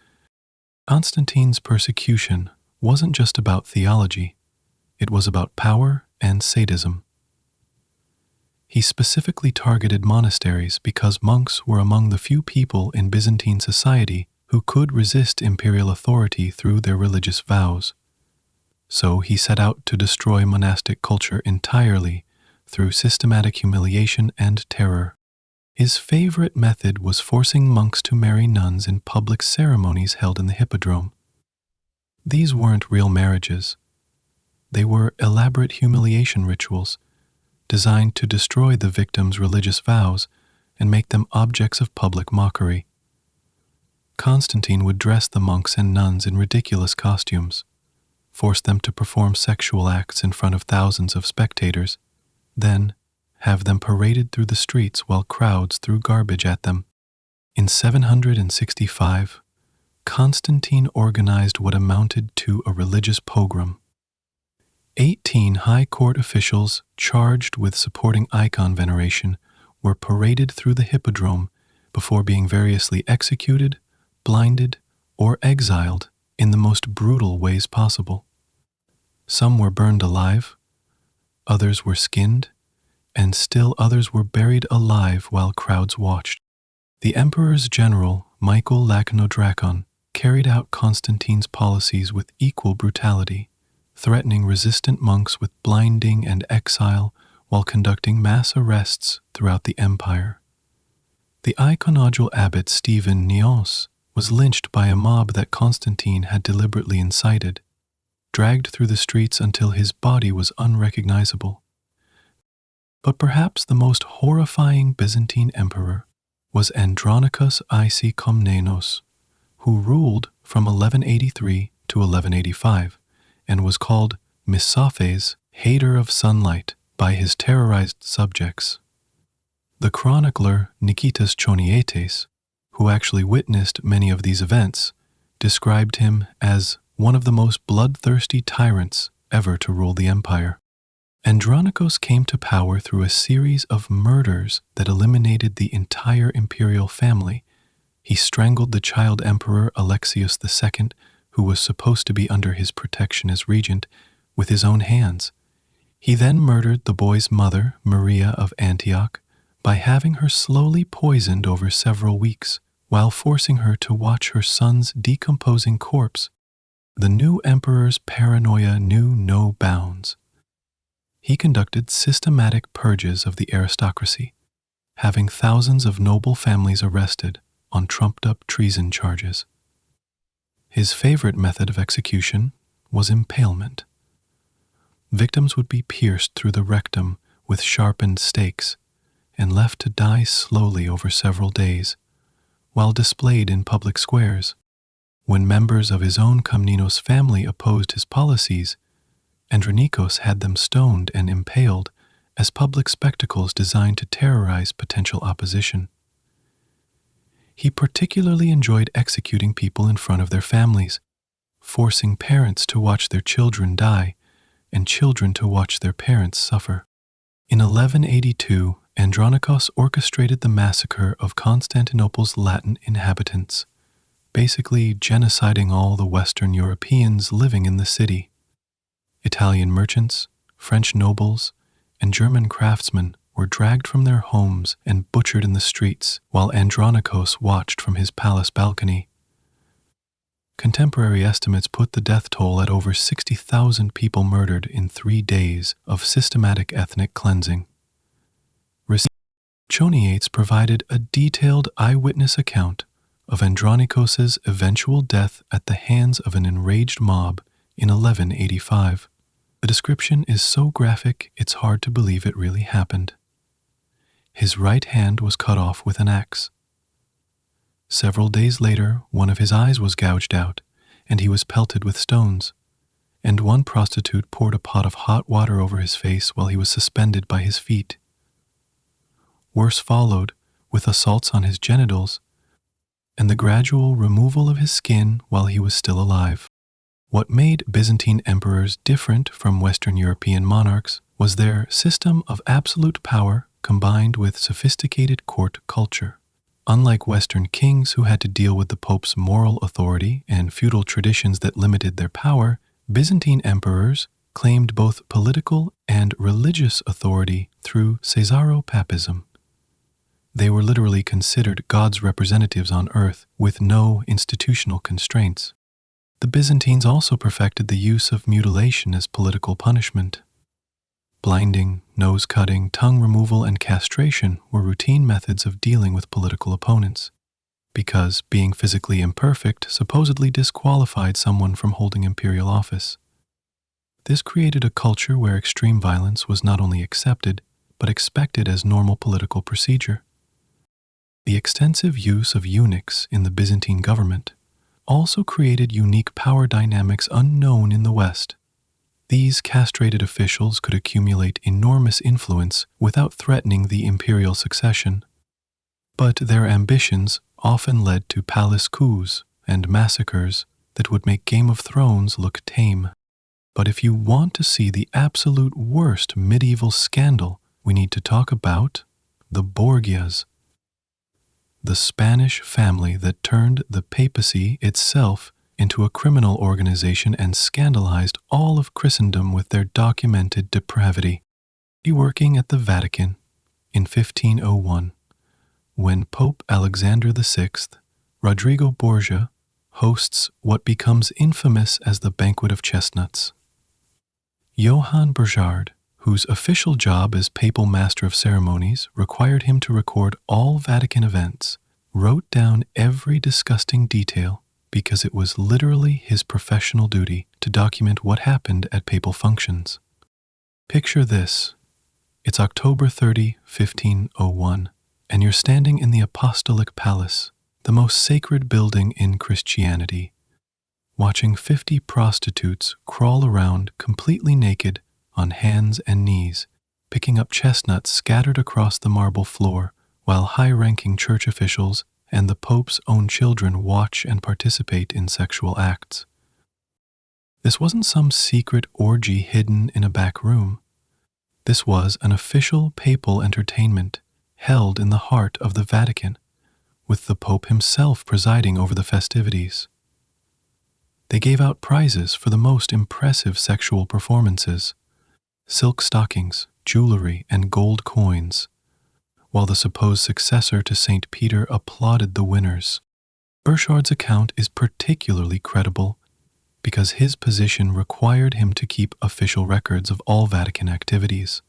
Constantine's persecution wasn't just about theology, it was about power and sadism. He specifically targeted monasteries because monks were among the few people in Byzantine society who could resist imperial authority through their religious vows. So he set out to destroy monastic culture entirely through systematic humiliation and terror. His favorite method was forcing monks to marry nuns in public ceremonies held in the hippodrome. These weren't real marriages. They were elaborate humiliation rituals designed to destroy the victims' religious vows and make them objects of public mockery. Constantine would dress the monks and nuns in ridiculous costumes, force them to perform sexual acts in front of thousands of spectators, then have them paraded through the streets while crowds threw garbage at them. In 765, Constantine organized what amounted to a religious pogrom. 18 high court officials charged with supporting icon veneration were paraded through the hippodrome before being variously executed, blinded, or exiled in the most brutal ways possible. Some were burned alive, others were skinned, and still others were buried alive while crowds watched. The emperor's general, Michael Laconodrakon, carried out Constantine's policies with equal brutality, threatening resistant monks with blinding and exile while conducting mass arrests throughout the empire. The iconodule abbot Stephen Nios was lynched by a mob that Constantine had deliberately incited, dragged through the streets until his body was unrecognizable. But perhaps the most horrifying Byzantine emperor was Andronicus I C Komnenos, who ruled from 1183 to 1185 and was called Misophes, hater of sunlight, by his terrorized subjects. The chronicler Nikitas Chonietes, who actually witnessed many of these events, described him as one of the most bloodthirsty tyrants ever to rule the empire. Andronicus came to power through a series of murders that eliminated the entire imperial family. He strangled the child emperor Alexius II, who was supposed to be under his protection as regent, with his own hands. He then murdered the boy's mother, Maria of Antioch, by having her slowly poisoned over several weeks, while forcing her to watch her son's decomposing corpse. The new emperor's paranoia knew no bounds. He conducted systematic purges of the aristocracy, having thousands of noble families arrested on trumped-up treason charges. His favorite method of execution was impalement. Victims would be pierced through the rectum with sharpened stakes and left to die slowly over several days, while displayed in public squares. When members of his own Komnenos family opposed his policies, Andronikos had them stoned and impaled as public spectacles designed to terrorize potential opposition. He particularly enjoyed executing people in front of their families, forcing parents to watch their children die and children to watch their parents suffer. In 1182, Andronikos orchestrated the massacre of Constantinople's Latin inhabitants, basically genociding all the Western Europeans living in the city. Italian merchants, French nobles, and German craftsmen were dragged from their homes and butchered in the streets while Andronikos watched from his palace balcony. Contemporary estimates put the death toll at over 60,000 people murdered in 3 days of systematic ethnic cleansing. Choniates provided a detailed eyewitness account of Andronikos's eventual death at the hands of an enraged mob in 1185. The description is so graphic it's hard to believe it really happened. His right hand was cut off with an axe. Several days later, one of his eyes was gouged out, and he was pelted with stones, and one prostitute poured a pot of hot water over his face while he was suspended by his feet. Worse followed, with assaults on his genitals, and the gradual removal of his skin while he was still alive. What made Byzantine emperors different from Western European monarchs was their system of absolute power combined with sophisticated court culture. Unlike Western kings who had to deal with the Pope's moral authority and feudal traditions that limited their power, Byzantine emperors claimed both political and religious authority through Caesaropapism. They were literally considered God's representatives on earth with no institutional constraints. The Byzantines also perfected the use of mutilation as political punishment. Blinding, nose-cutting, tongue removal, and castration were routine methods of dealing with political opponents, because being physically imperfect supposedly disqualified someone from holding imperial office. This created a culture where extreme violence was not only accepted, but expected as normal political procedure. The extensive use of eunuchs in the Byzantine government also created unique power dynamics unknown in the West. These castrated officials could accumulate enormous influence without threatening the imperial succession, but their ambitions often led to palace coups and massacres that would make Game of Thrones look tame. But if you want to see the absolute worst medieval scandal, we need to talk about the Borgias, the Spanish family that turned the papacy itself into a criminal organization and scandalized all of Christendom with their documented depravity. Working at the Vatican in 1501, when Pope Alexander VI, Rodrigo Borgia, hosts what becomes infamous as the Banquet of Chestnuts. Johann Burchard, whose official job as papal master of ceremonies required him to record all Vatican events, wrote down every disgusting detail because it was literally his professional duty to document what happened at papal functions. Picture this. It's October 30, 1501, and you're standing in the Apostolic Palace, the most sacred building in Christianity, watching 50 prostitutes crawl around completely naked on hands and knees, picking up chestnuts scattered across the marble floor, while high-ranking church officials and the Pope's own children watch and participate in sexual acts. This wasn't some secret orgy hidden in a back room. This was an official papal entertainment held in the heart of the Vatican, with the Pope himself presiding over the festivities. They gave out prizes for the most impressive sexual performances, silk stockings, jewelry, and gold coins, while the supposed successor to St. Peter applauded the winners. Burchard's account is particularly credible because his position required him to keep official records of all Vatican activities.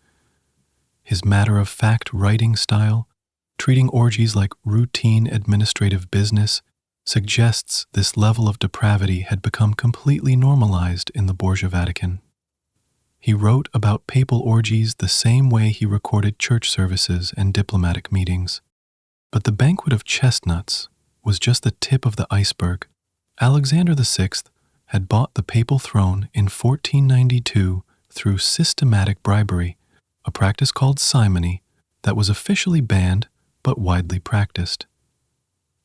His matter-of-fact writing style, treating orgies like routine administrative business, suggests this level of depravity had become completely normalized in the Borgia Vatican. He wrote about papal orgies the same way he recorded church services and diplomatic meetings. But the banquet of chestnuts was just the tip of the iceberg. Alexander VI had bought the papal throne in 1492 through systematic bribery, a practice called simony that was officially banned but widely practiced.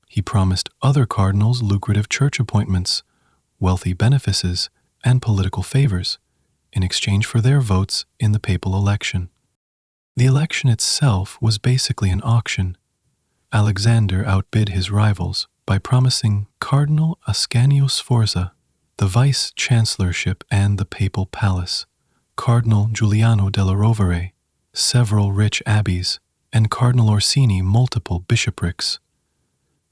He promised other cardinals lucrative church appointments, wealthy benefices, and political favors in exchange for their votes in the papal election. The election itself was basically an auction. Alexander outbid his rivals by promising Cardinal Ascanio Sforza the vice-chancellorship and the papal palace, Cardinal Giuliano della Rovere several rich abbeys, and Cardinal Orsini multiple bishoprics.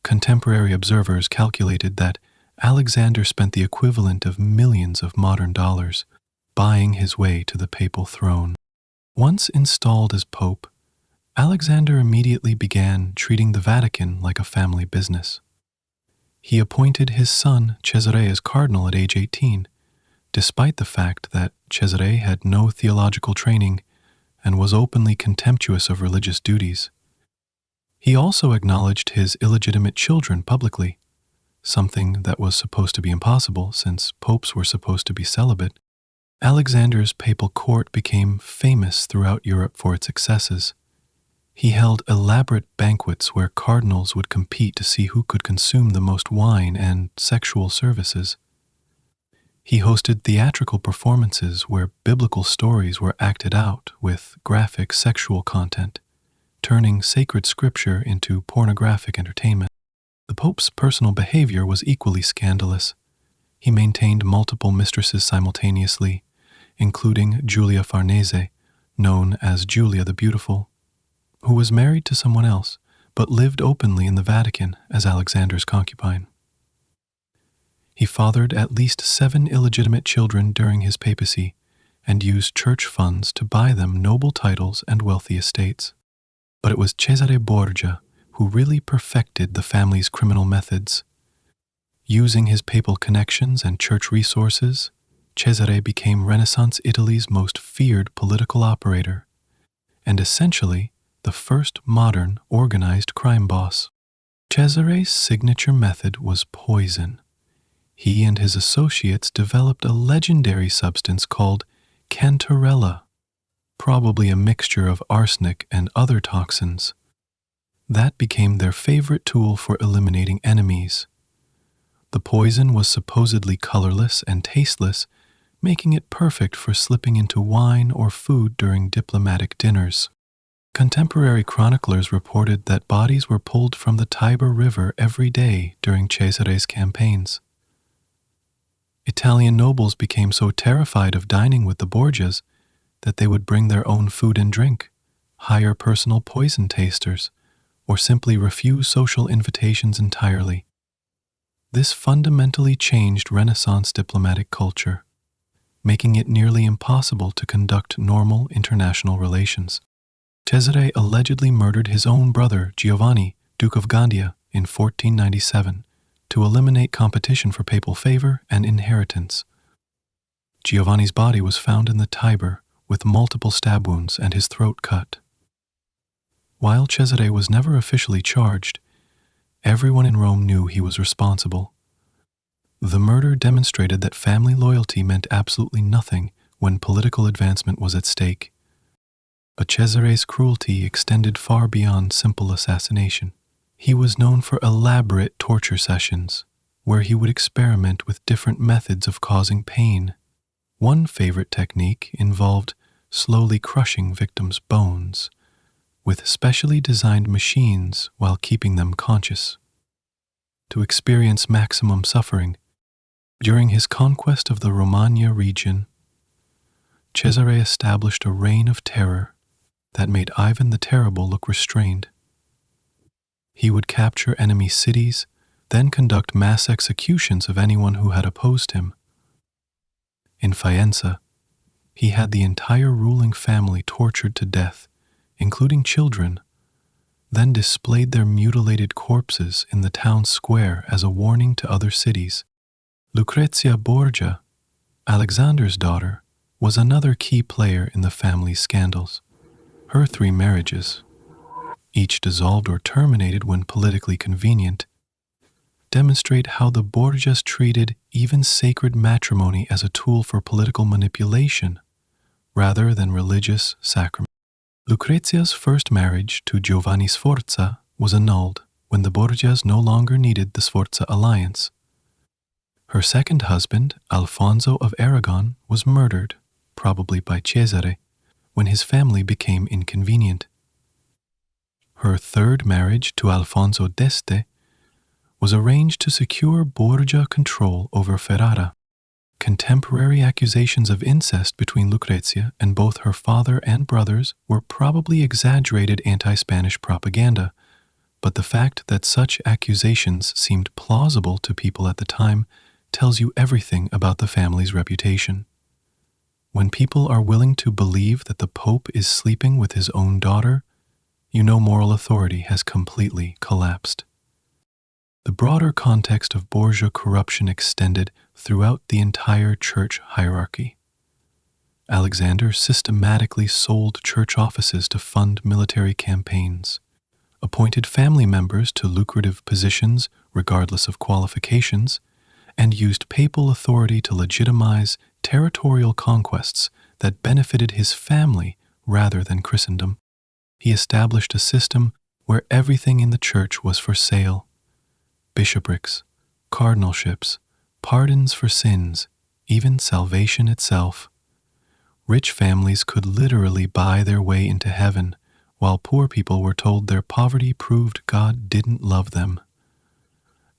Contemporary observers calculated that Alexander spent the equivalent of millions of modern dollars buying his way to the papal throne. Once installed as pope, Alexander immediately began treating the Vatican like a family business. He appointed his son Cesare as cardinal at age 18, despite the fact that Cesare had no theological training and was openly contemptuous of religious duties. He also acknowledged his illegitimate children publicly, something that was supposed to be impossible since popes were supposed to be celibate. Alexander's papal court became famous throughout Europe for its excesses. He held elaborate banquets where cardinals would compete to see who could consume the most wine and sexual services. He hosted theatrical performances where biblical stories were acted out with graphic sexual content, turning sacred scripture into pornographic entertainment. The Pope's personal behavior was equally scandalous. He maintained multiple mistresses simultaneously, including Julia Farnese, known as Julia the Beautiful, who was married to someone else but lived openly in the Vatican as Alexander's concubine. He fathered at least 7 illegitimate children during his papacy and used church funds to buy them noble titles and wealthy estates. But it was Cesare Borgia who really perfected the family's criminal methods. Using his papal connections and church resources, Cesare became Renaissance Italy's most feared political operator, and essentially the first modern organized crime boss. Cesare's signature method was poison. He and his associates developed a legendary substance called cantarella, probably a mixture of arsenic and other toxins. That became their favorite tool for eliminating enemies. The poison was supposedly colorless and tasteless, making it perfect for slipping into wine or food during diplomatic dinners. Contemporary chroniclers reported that bodies were pulled from the Tiber River every day during Cesare's campaigns. Italian nobles became so terrified of dining with the Borgias that they would bring their own food and drink, hire personal poison tasters, or simply refuse social invitations entirely. This fundamentally changed Renaissance diplomatic culture, making it nearly impossible to conduct normal international relations. Cesare allegedly murdered his own brother, Giovanni, Duke of Gandia, in 1497 to eliminate competition for papal favor and inheritance. Giovanni's body was found in the Tiber with multiple stab wounds and his throat cut. While Cesare was never officially charged, everyone in Rome knew he was responsible. The murder demonstrated that family loyalty meant absolutely nothing when political advancement was at stake. But Cesare's cruelty extended far beyond simple assassination. He was known for elaborate torture sessions, where he would experiment with different methods of causing pain. One favorite technique involved slowly crushing victims' bones with specially designed machines while keeping them conscious. To experience maximum suffering, during his conquest of the Romagna region, Cesare established a reign of terror that made Ivan the Terrible look restrained. He would capture enemy cities, then conduct mass executions of anyone who had opposed him. In Faenza, he had the entire ruling family tortured to death, including children, then displayed their mutilated corpses in the town square as a warning to other cities. Lucrezia Borgia, Alexander's daughter, was another key player in the family's scandals. Her 3 marriages, each dissolved or terminated when politically convenient, demonstrate how the Borgias treated even sacred matrimony as a tool for political manipulation rather than religious sacrament. Lucrezia's first marriage to Giovanni Sforza was annulled when the Borgias no longer needed the Sforza alliance. Her second husband, Alfonso of Aragon, was murdered, probably by Cesare, when his family became inconvenient. Her third marriage to Alfonso d'Este was arranged to secure Borgia control over Ferrara. Contemporary accusations of incest between Lucrezia and both her father and brothers were probably exaggerated anti-Spanish propaganda, but the fact that such accusations seemed plausible to people at the time tells you everything about the family's reputation. When people are willing to believe that the Pope is sleeping with his own daughter, you know moral authority has completely collapsed. The broader context of Borgia corruption extended throughout the entire church hierarchy. Alexander systematically sold church offices to fund military campaigns, appointed family members to lucrative positions regardless of qualifications, and used papal authority to legitimize territorial conquests that benefited his family rather than Christendom. He established a system where everything in the church was for sale: bishoprics, cardinalships, pardons for sins, even salvation itself. Rich families could literally buy their way into heaven, while poor people were told their poverty proved God didn't love them.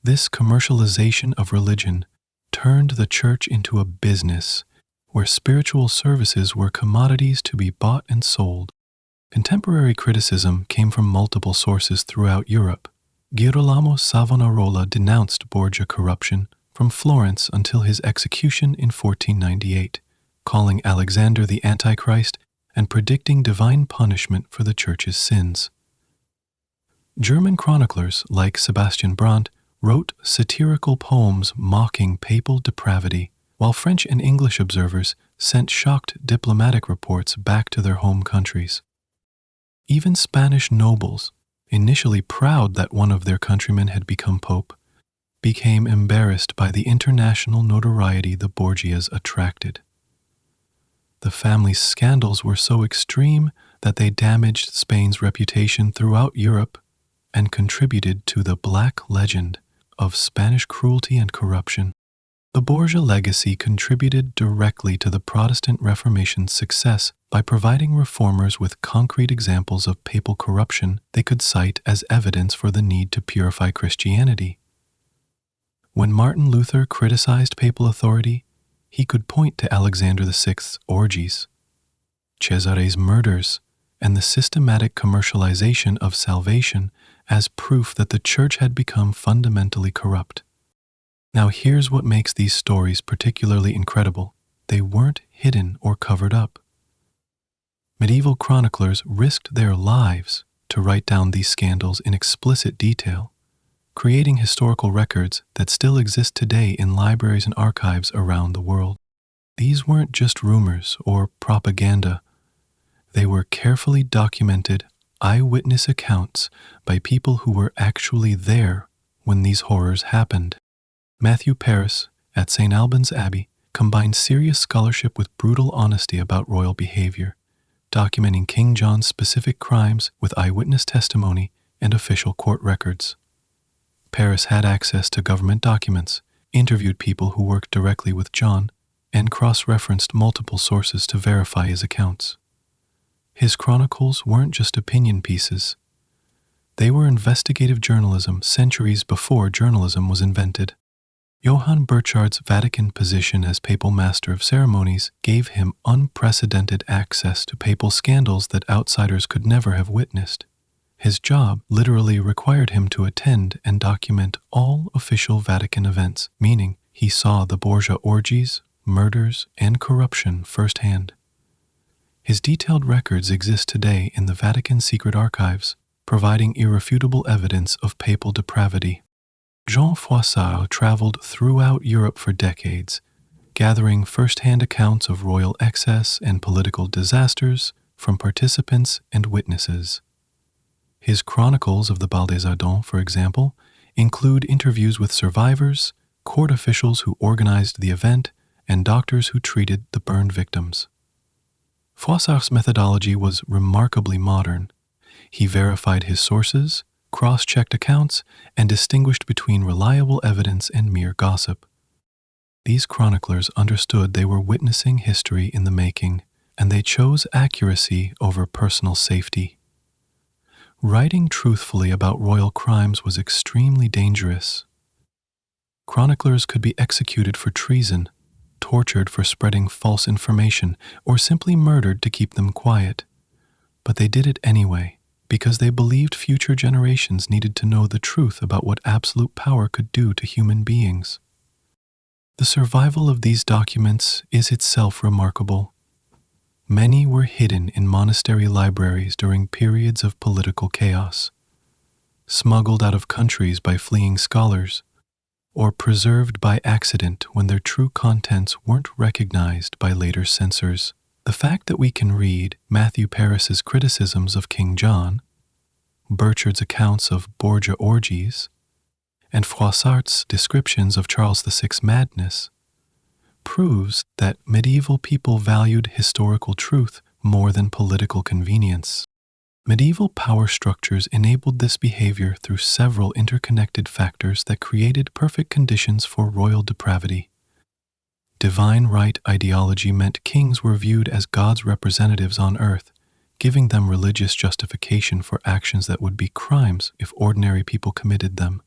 This commercialization of religion turned the church into a business where spiritual services were commodities to be bought and sold. Contemporary criticism came from multiple sources throughout Europe. Girolamo Savonarola denounced Borgia corruption from Florence until his execution in 1498, calling Alexander the Antichrist and predicting divine punishment for the Church's sins. German chroniclers like Sebastian Brandt wrote satirical poems mocking papal depravity, while French and English observers sent shocked diplomatic reports back to their home countries. Even Spanish nobles, initially proud that one of their countrymen had become pope, became embarrassed by the international notoriety the Borgias attracted. The family's scandals were so extreme that they damaged Spain's reputation throughout Europe and contributed to the black legend of Spanish cruelty and corruption. The Borgia legacy contributed directly to the Protestant Reformation's success by providing reformers with concrete examples of papal corruption they could cite as evidence for the need to purify Christianity. When Martin Luther criticized papal authority, he could point to Alexander VI's orgies, Cesare's murders, and the systematic commercialization of salvation as proof that the Church had become fundamentally corrupt. Now here's what makes these stories particularly incredible. They weren't hidden or covered up. Medieval chroniclers risked their lives to write down these scandals in explicit detail, creating historical records that still exist today in libraries and archives around the world. These weren't just rumors or propaganda. They were carefully documented eyewitness accounts by people who were actually there when these horrors happened. Matthew Paris, at St. Albans Abbey, combined serious scholarship with brutal honesty about royal behavior, documenting King John's specific crimes with eyewitness testimony and official court records. Paris had access to government documents, interviewed people who worked directly with John, and cross-referenced multiple sources to verify his accounts. His chronicles weren't just opinion pieces. They were investigative journalism centuries before journalism was invented. Johann Burchard's Vatican position as papal master of ceremonies gave him unprecedented access to papal scandals that outsiders could never have witnessed. His job literally required him to attend and document all official Vatican events, meaning he saw the Borgia orgies, murders, and corruption firsthand. His detailed records exist today in the Vatican secret archives, providing irrefutable evidence of papal depravity. Jean Froissart traveled throughout Europe for decades, gathering first-hand accounts of royal excess and political disasters from participants and witnesses. His chronicles of the Bal des Ardents, for example, include interviews with survivors, court officials who organized the event, and doctors who treated the burned victims. Froissart's methodology was remarkably modern. He verified his sources, cross-checked accounts, and distinguished between reliable evidence and mere gossip. These chroniclers understood they were witnessing history in the making, and they chose accuracy over personal safety. Writing truthfully about royal crimes was extremely dangerous. Chroniclers could be executed for treason, tortured for spreading false information, or simply murdered to keep them quiet. But they did it anyway, because they believed future generations needed to know the truth about what absolute power could do to human beings. The survival of these documents is itself remarkable. Many were hidden in monastery libraries during periods of political chaos, smuggled out of countries by fleeing scholars, or preserved by accident when their true contents weren't recognized by later censors. The fact that we can read Matthew Paris's criticisms of King John, Burchard's accounts of Borgia orgies, and Froissart's descriptions of Charles VI's madness proves that medieval people valued historical truth more than political convenience. Medieval power structures enabled this behavior through several interconnected factors that created perfect conditions for royal depravity. Divine right ideology meant kings were viewed as God's representatives on earth, giving them religious justification for actions that would be crimes if ordinary people committed them.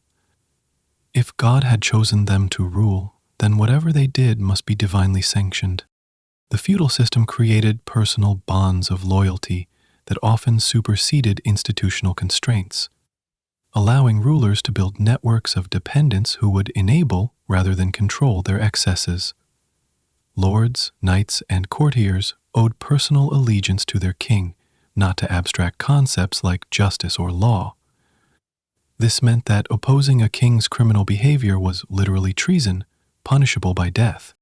If God had chosen them to rule, then whatever they did must be divinely sanctioned. The feudal system created personal bonds of loyalty that often superseded institutional constraints, allowing rulers to build networks of dependence who would enable rather than control their excesses. Lords, knights, and courtiers owed personal allegiance to their king, not to abstract concepts like justice or law. This meant that opposing a king's criminal behavior was literally treason, punishable by death.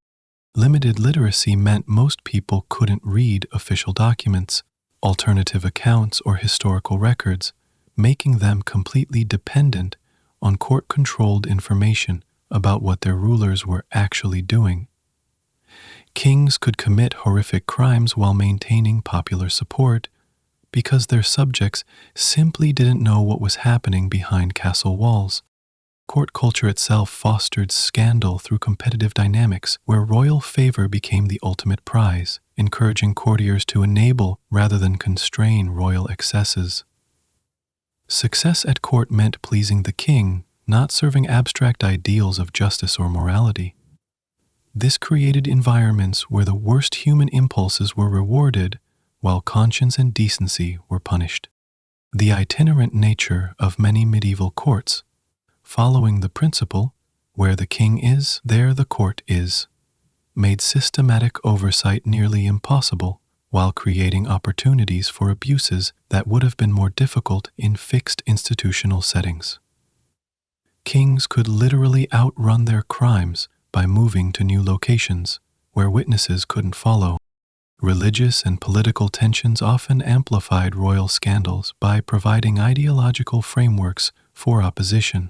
Limited literacy meant most people couldn't read official documents, alternative accounts, or historical records, making them completely dependent on court-controlled information about what their rulers were actually doing. Kings could commit horrific crimes while maintaining popular support because their subjects simply didn't know what was happening behind castle walls. Court culture itself fostered scandal through competitive dynamics where royal favor became the ultimate prize, encouraging courtiers to enable rather than constrain royal excesses. Success at court meant pleasing the king, not serving abstract ideals of justice or morality. This created environments where the worst human impulses were rewarded while conscience and decency were punished. The itinerant nature of many medieval courts, following the principle, where the king is, there the court is, made systematic oversight nearly impossible while creating opportunities for abuses that would have been more difficult in fixed institutional settings. Kings could literally outrun their crimes by moving to new locations where witnesses couldn't follow. Religious and political tensions often amplified royal scandals by providing ideological frameworks for opposition.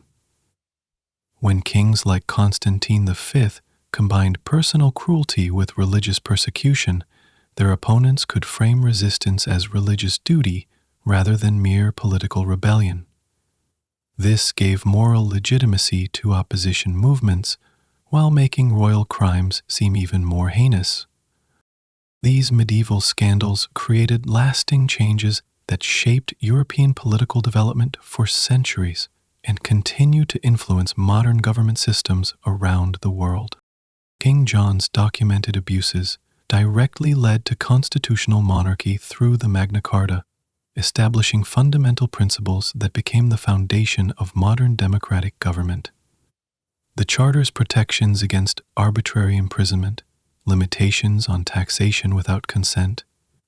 When kings like Constantine V combined personal cruelty with religious persecution, their opponents could frame resistance as religious duty rather than mere political rebellion. This gave moral legitimacy to opposition movements while making royal crimes seem even more heinous. These medieval scandals created lasting changes that shaped European political development for centuries and continue to influence modern government systems around the world. King John's documented abuses directly led to constitutional monarchy through the Magna Carta, establishing fundamental principles that became the foundation of modern democratic government. The Charter's protections against arbitrary imprisonment, limitations on taxation without consent,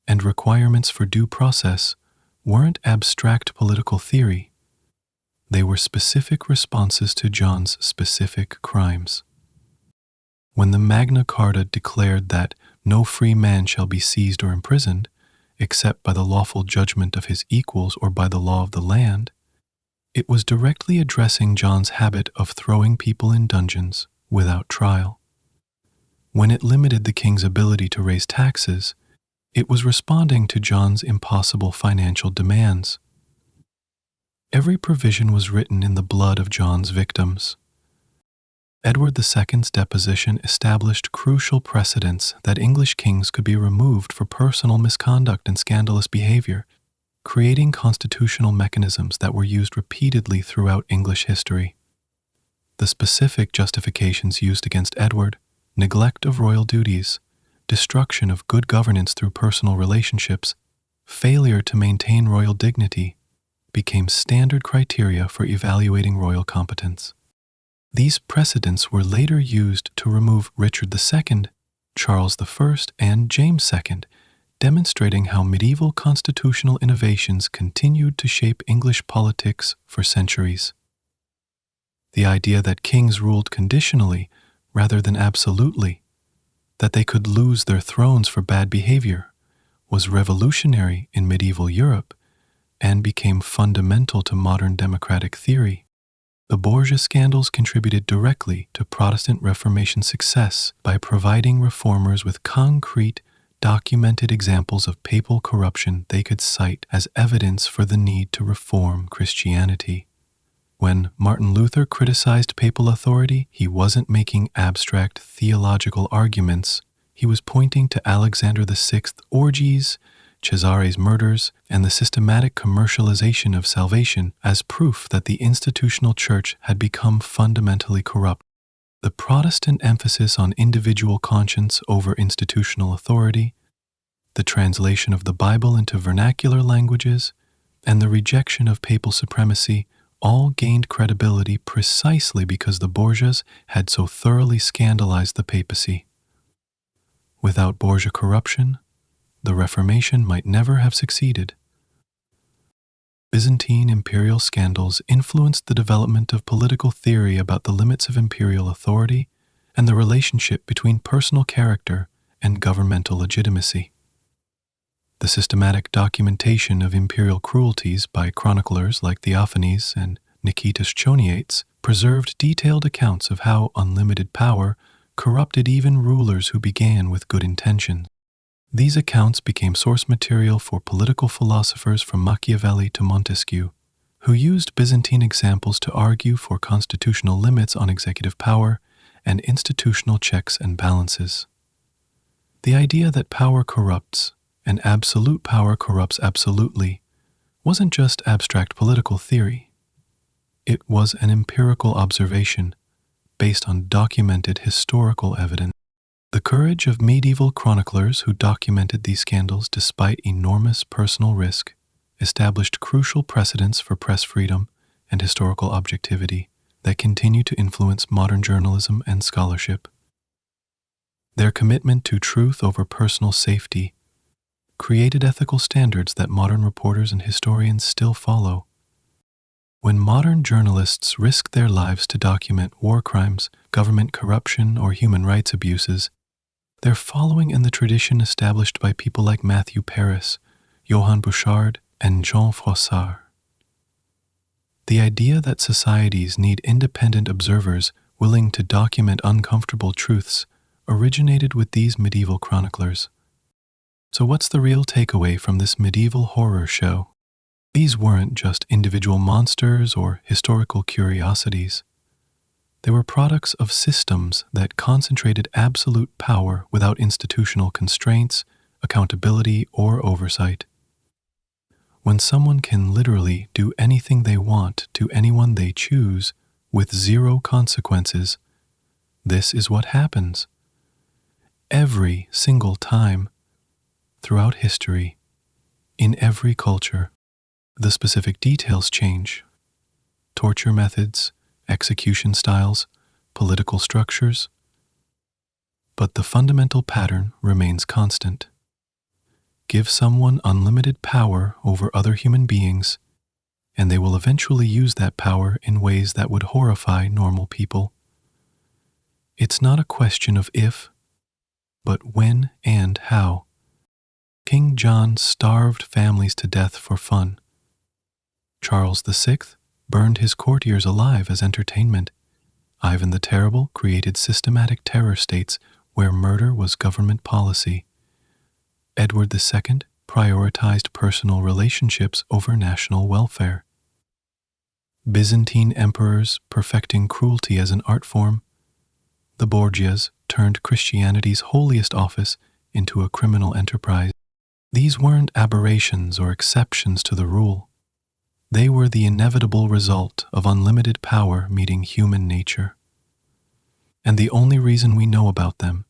and requirements for due process weren't abstract political theory. They were specific responses to John's specific crimes. When the Magna Carta declared that no free man shall be seized or imprisoned, except by the lawful judgment of his equals or by the law of the land, it was directly addressing John's habit of throwing people in dungeons without trial. When it limited the king's ability to raise taxes, it was responding to John's impossible financial demands. Every provision was written in the blood of John's victims. Edward II's deposition established crucial precedents that English kings could be removed for personal misconduct and scandalous behavior, creating constitutional mechanisms that were used repeatedly throughout English history. The specific justifications used against Edward, neglect of royal duties, destruction of good governance through personal relationships, failure to maintain royal dignity, became standard criteria for evaluating royal competence. These precedents were later used to remove Richard II, Charles I, and James II, demonstrating how medieval constitutional innovations continued to shape English politics for centuries. The idea that kings ruled conditionally rather than absolutely, that they could lose their thrones for bad behavior, was revolutionary in medieval Europe and became fundamental to modern democratic theory. The Borgia scandals contributed directly to Protestant Reformation success by providing reformers with concrete, documented examples of papal corruption they could cite as evidence for the need to reform Christianity. When Martin Luther criticized papal authority, he wasn't making abstract theological arguments. He was pointing to Alexander VI's orgies, Cesare's murders, and the systematic commercialization of salvation as proof that the institutional church had become fundamentally corrupt. The Protestant emphasis on individual conscience over institutional authority, the translation of the Bible into vernacular languages, and the rejection of papal supremacy all gained credibility precisely because the Borgias had so thoroughly scandalized the papacy. Without Borgia corruption, the Reformation might never have succeeded. Byzantine imperial scandals influenced the development of political theory about the limits of imperial authority and the relationship between personal character and governmental legitimacy. The systematic documentation of imperial cruelties by chroniclers like Theophanes and Nikitas Choniates preserved detailed accounts of how unlimited power corrupted even rulers who began with good intentions. These accounts became source material for political philosophers from Machiavelli to Montesquieu, who used Byzantine examples to argue for constitutional limits on executive power and institutional checks and balances. The idea that power corrupts and absolute power corrupts absolutely wasn't just abstract political theory. It was an empirical observation based on documented historical evidence. The courage of medieval chroniclers who documented these scandals despite enormous personal risk established crucial precedents for press freedom and historical objectivity that continue to influence modern journalism and scholarship. Their commitment to truth over personal safety created ethical standards that modern reporters and historians still follow. When modern journalists risk their lives to document war crimes, government corruption, or human rights abuses, they're following in the tradition established by people like Matthew Paris, Johann Bouchard, and Jean Froissart. The idea that societies need independent observers willing to document uncomfortable truths originated with these medieval chroniclers. So what's the real takeaway from this medieval horror show? These weren't just individual monsters or historical curiosities. They were products of systems that concentrated absolute power without institutional constraints, accountability, or oversight. When someone can literally do anything they want to anyone they choose with zero consequences, this is what happens. Every single time, throughout history, in every culture, the specific details change. Torture methods, execution styles, political structures, but the fundamental pattern remains constant. give someone unlimited power over other human beings, and they will eventually use that power in ways that would horrify normal people. It's not a question of if, but when and how. King John starved families to death for fun. Charles VI burned his courtiers alive as entertainment. Ivan the Terrible created systematic terror states where murder was government policy. Edward II prioritized personal relationships over national welfare. Byzantine emperors perfecting cruelty as an art form. The Borgias turned Christianity's holiest office into a criminal enterprise. These weren't aberrations or exceptions to the rule. They were the inevitable result of unlimited power meeting human nature. And the only reason we know about them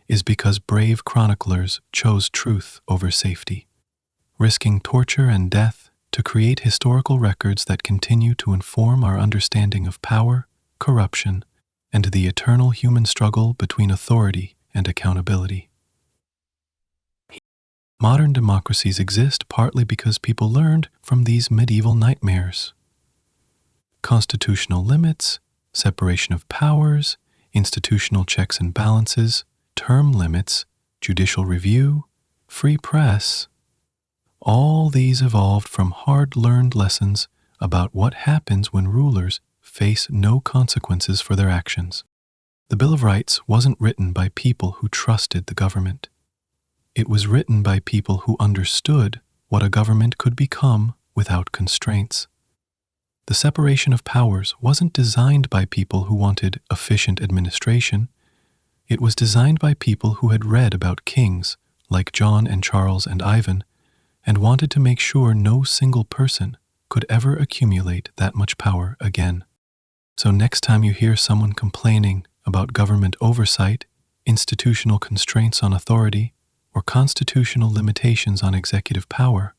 is because brave chroniclers chose truth over safety, risking torture and death to create historical records that continue to inform our understanding of power, corruption, and the eternal human struggle between authority and accountability. Modern democracies exist partly because people learned from these medieval nightmares. Constitutional limits, separation of powers, institutional checks and balances, term limits, judicial review, free press. All these evolved from hard-learned lessons about what happens when rulers face no consequences for their actions. The Bill of Rights wasn't written by people who trusted the government. It was written by people who understood what a government could become without constraints. The separation of powers wasn't designed by people who wanted efficient administration. It was designed by people who had read about kings like John and Charles and Ivan and wanted to make sure no single person could ever accumulate that much power again. So next time you hear someone complaining about government oversight, institutional constraints on authority, or constitutional limitations on executive power,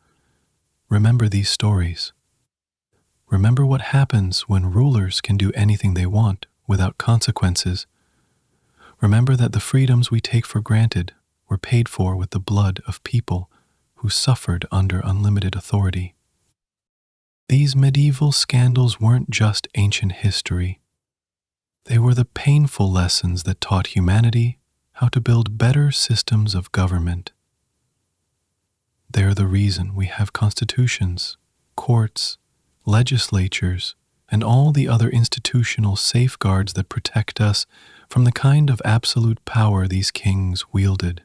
remember these stories. Remember what happens when rulers can do anything they want without consequences. Remember that the freedoms we take for granted were paid for with the blood of people who suffered under unlimited authority. These medieval scandals weren't just ancient history. They were the painful lessons that taught humanity how to build better systems of government. They're the reason we have constitutions, courts, legislatures, and all the other institutional safeguards that protect us from the kind of absolute power these kings wielded.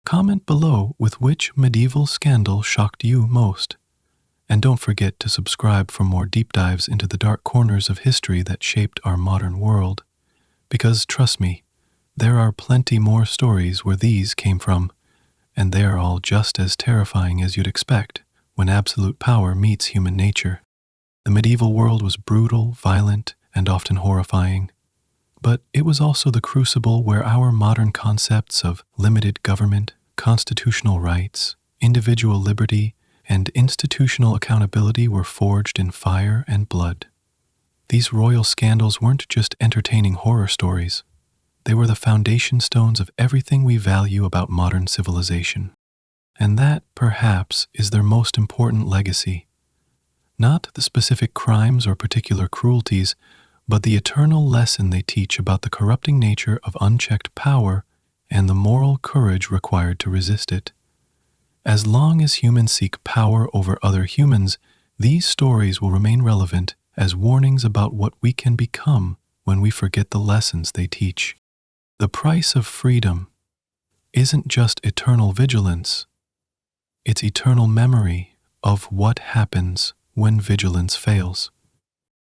Comment below with which medieval scandal shocked you most, and don't forget to subscribe for more deep dives into the dark corners of history that shaped our modern world, because trust me, there are plenty more stories where these came from, and they're all just as terrifying as you'd expect when absolute power meets human nature. The medieval world was brutal, violent, and often horrifying, but it was also the crucible where our modern concepts of limited government, constitutional rights, individual liberty, and institutional accountability were forged in fire and blood. These royal scandals weren't just entertaining horror stories. They were the foundation stones of everything we value about modern civilization. And that, perhaps, is their most important legacy. Not the specific crimes or particular cruelties, but the eternal lesson they teach about the corrupting nature of unchecked power and the moral courage required to resist it. As long as humans seek power over other humans, these stories will remain relevant as warnings about what we can become when we forget the lessons they teach. The price of freedom isn't just eternal vigilance, it's eternal memory of what happens when vigilance fails.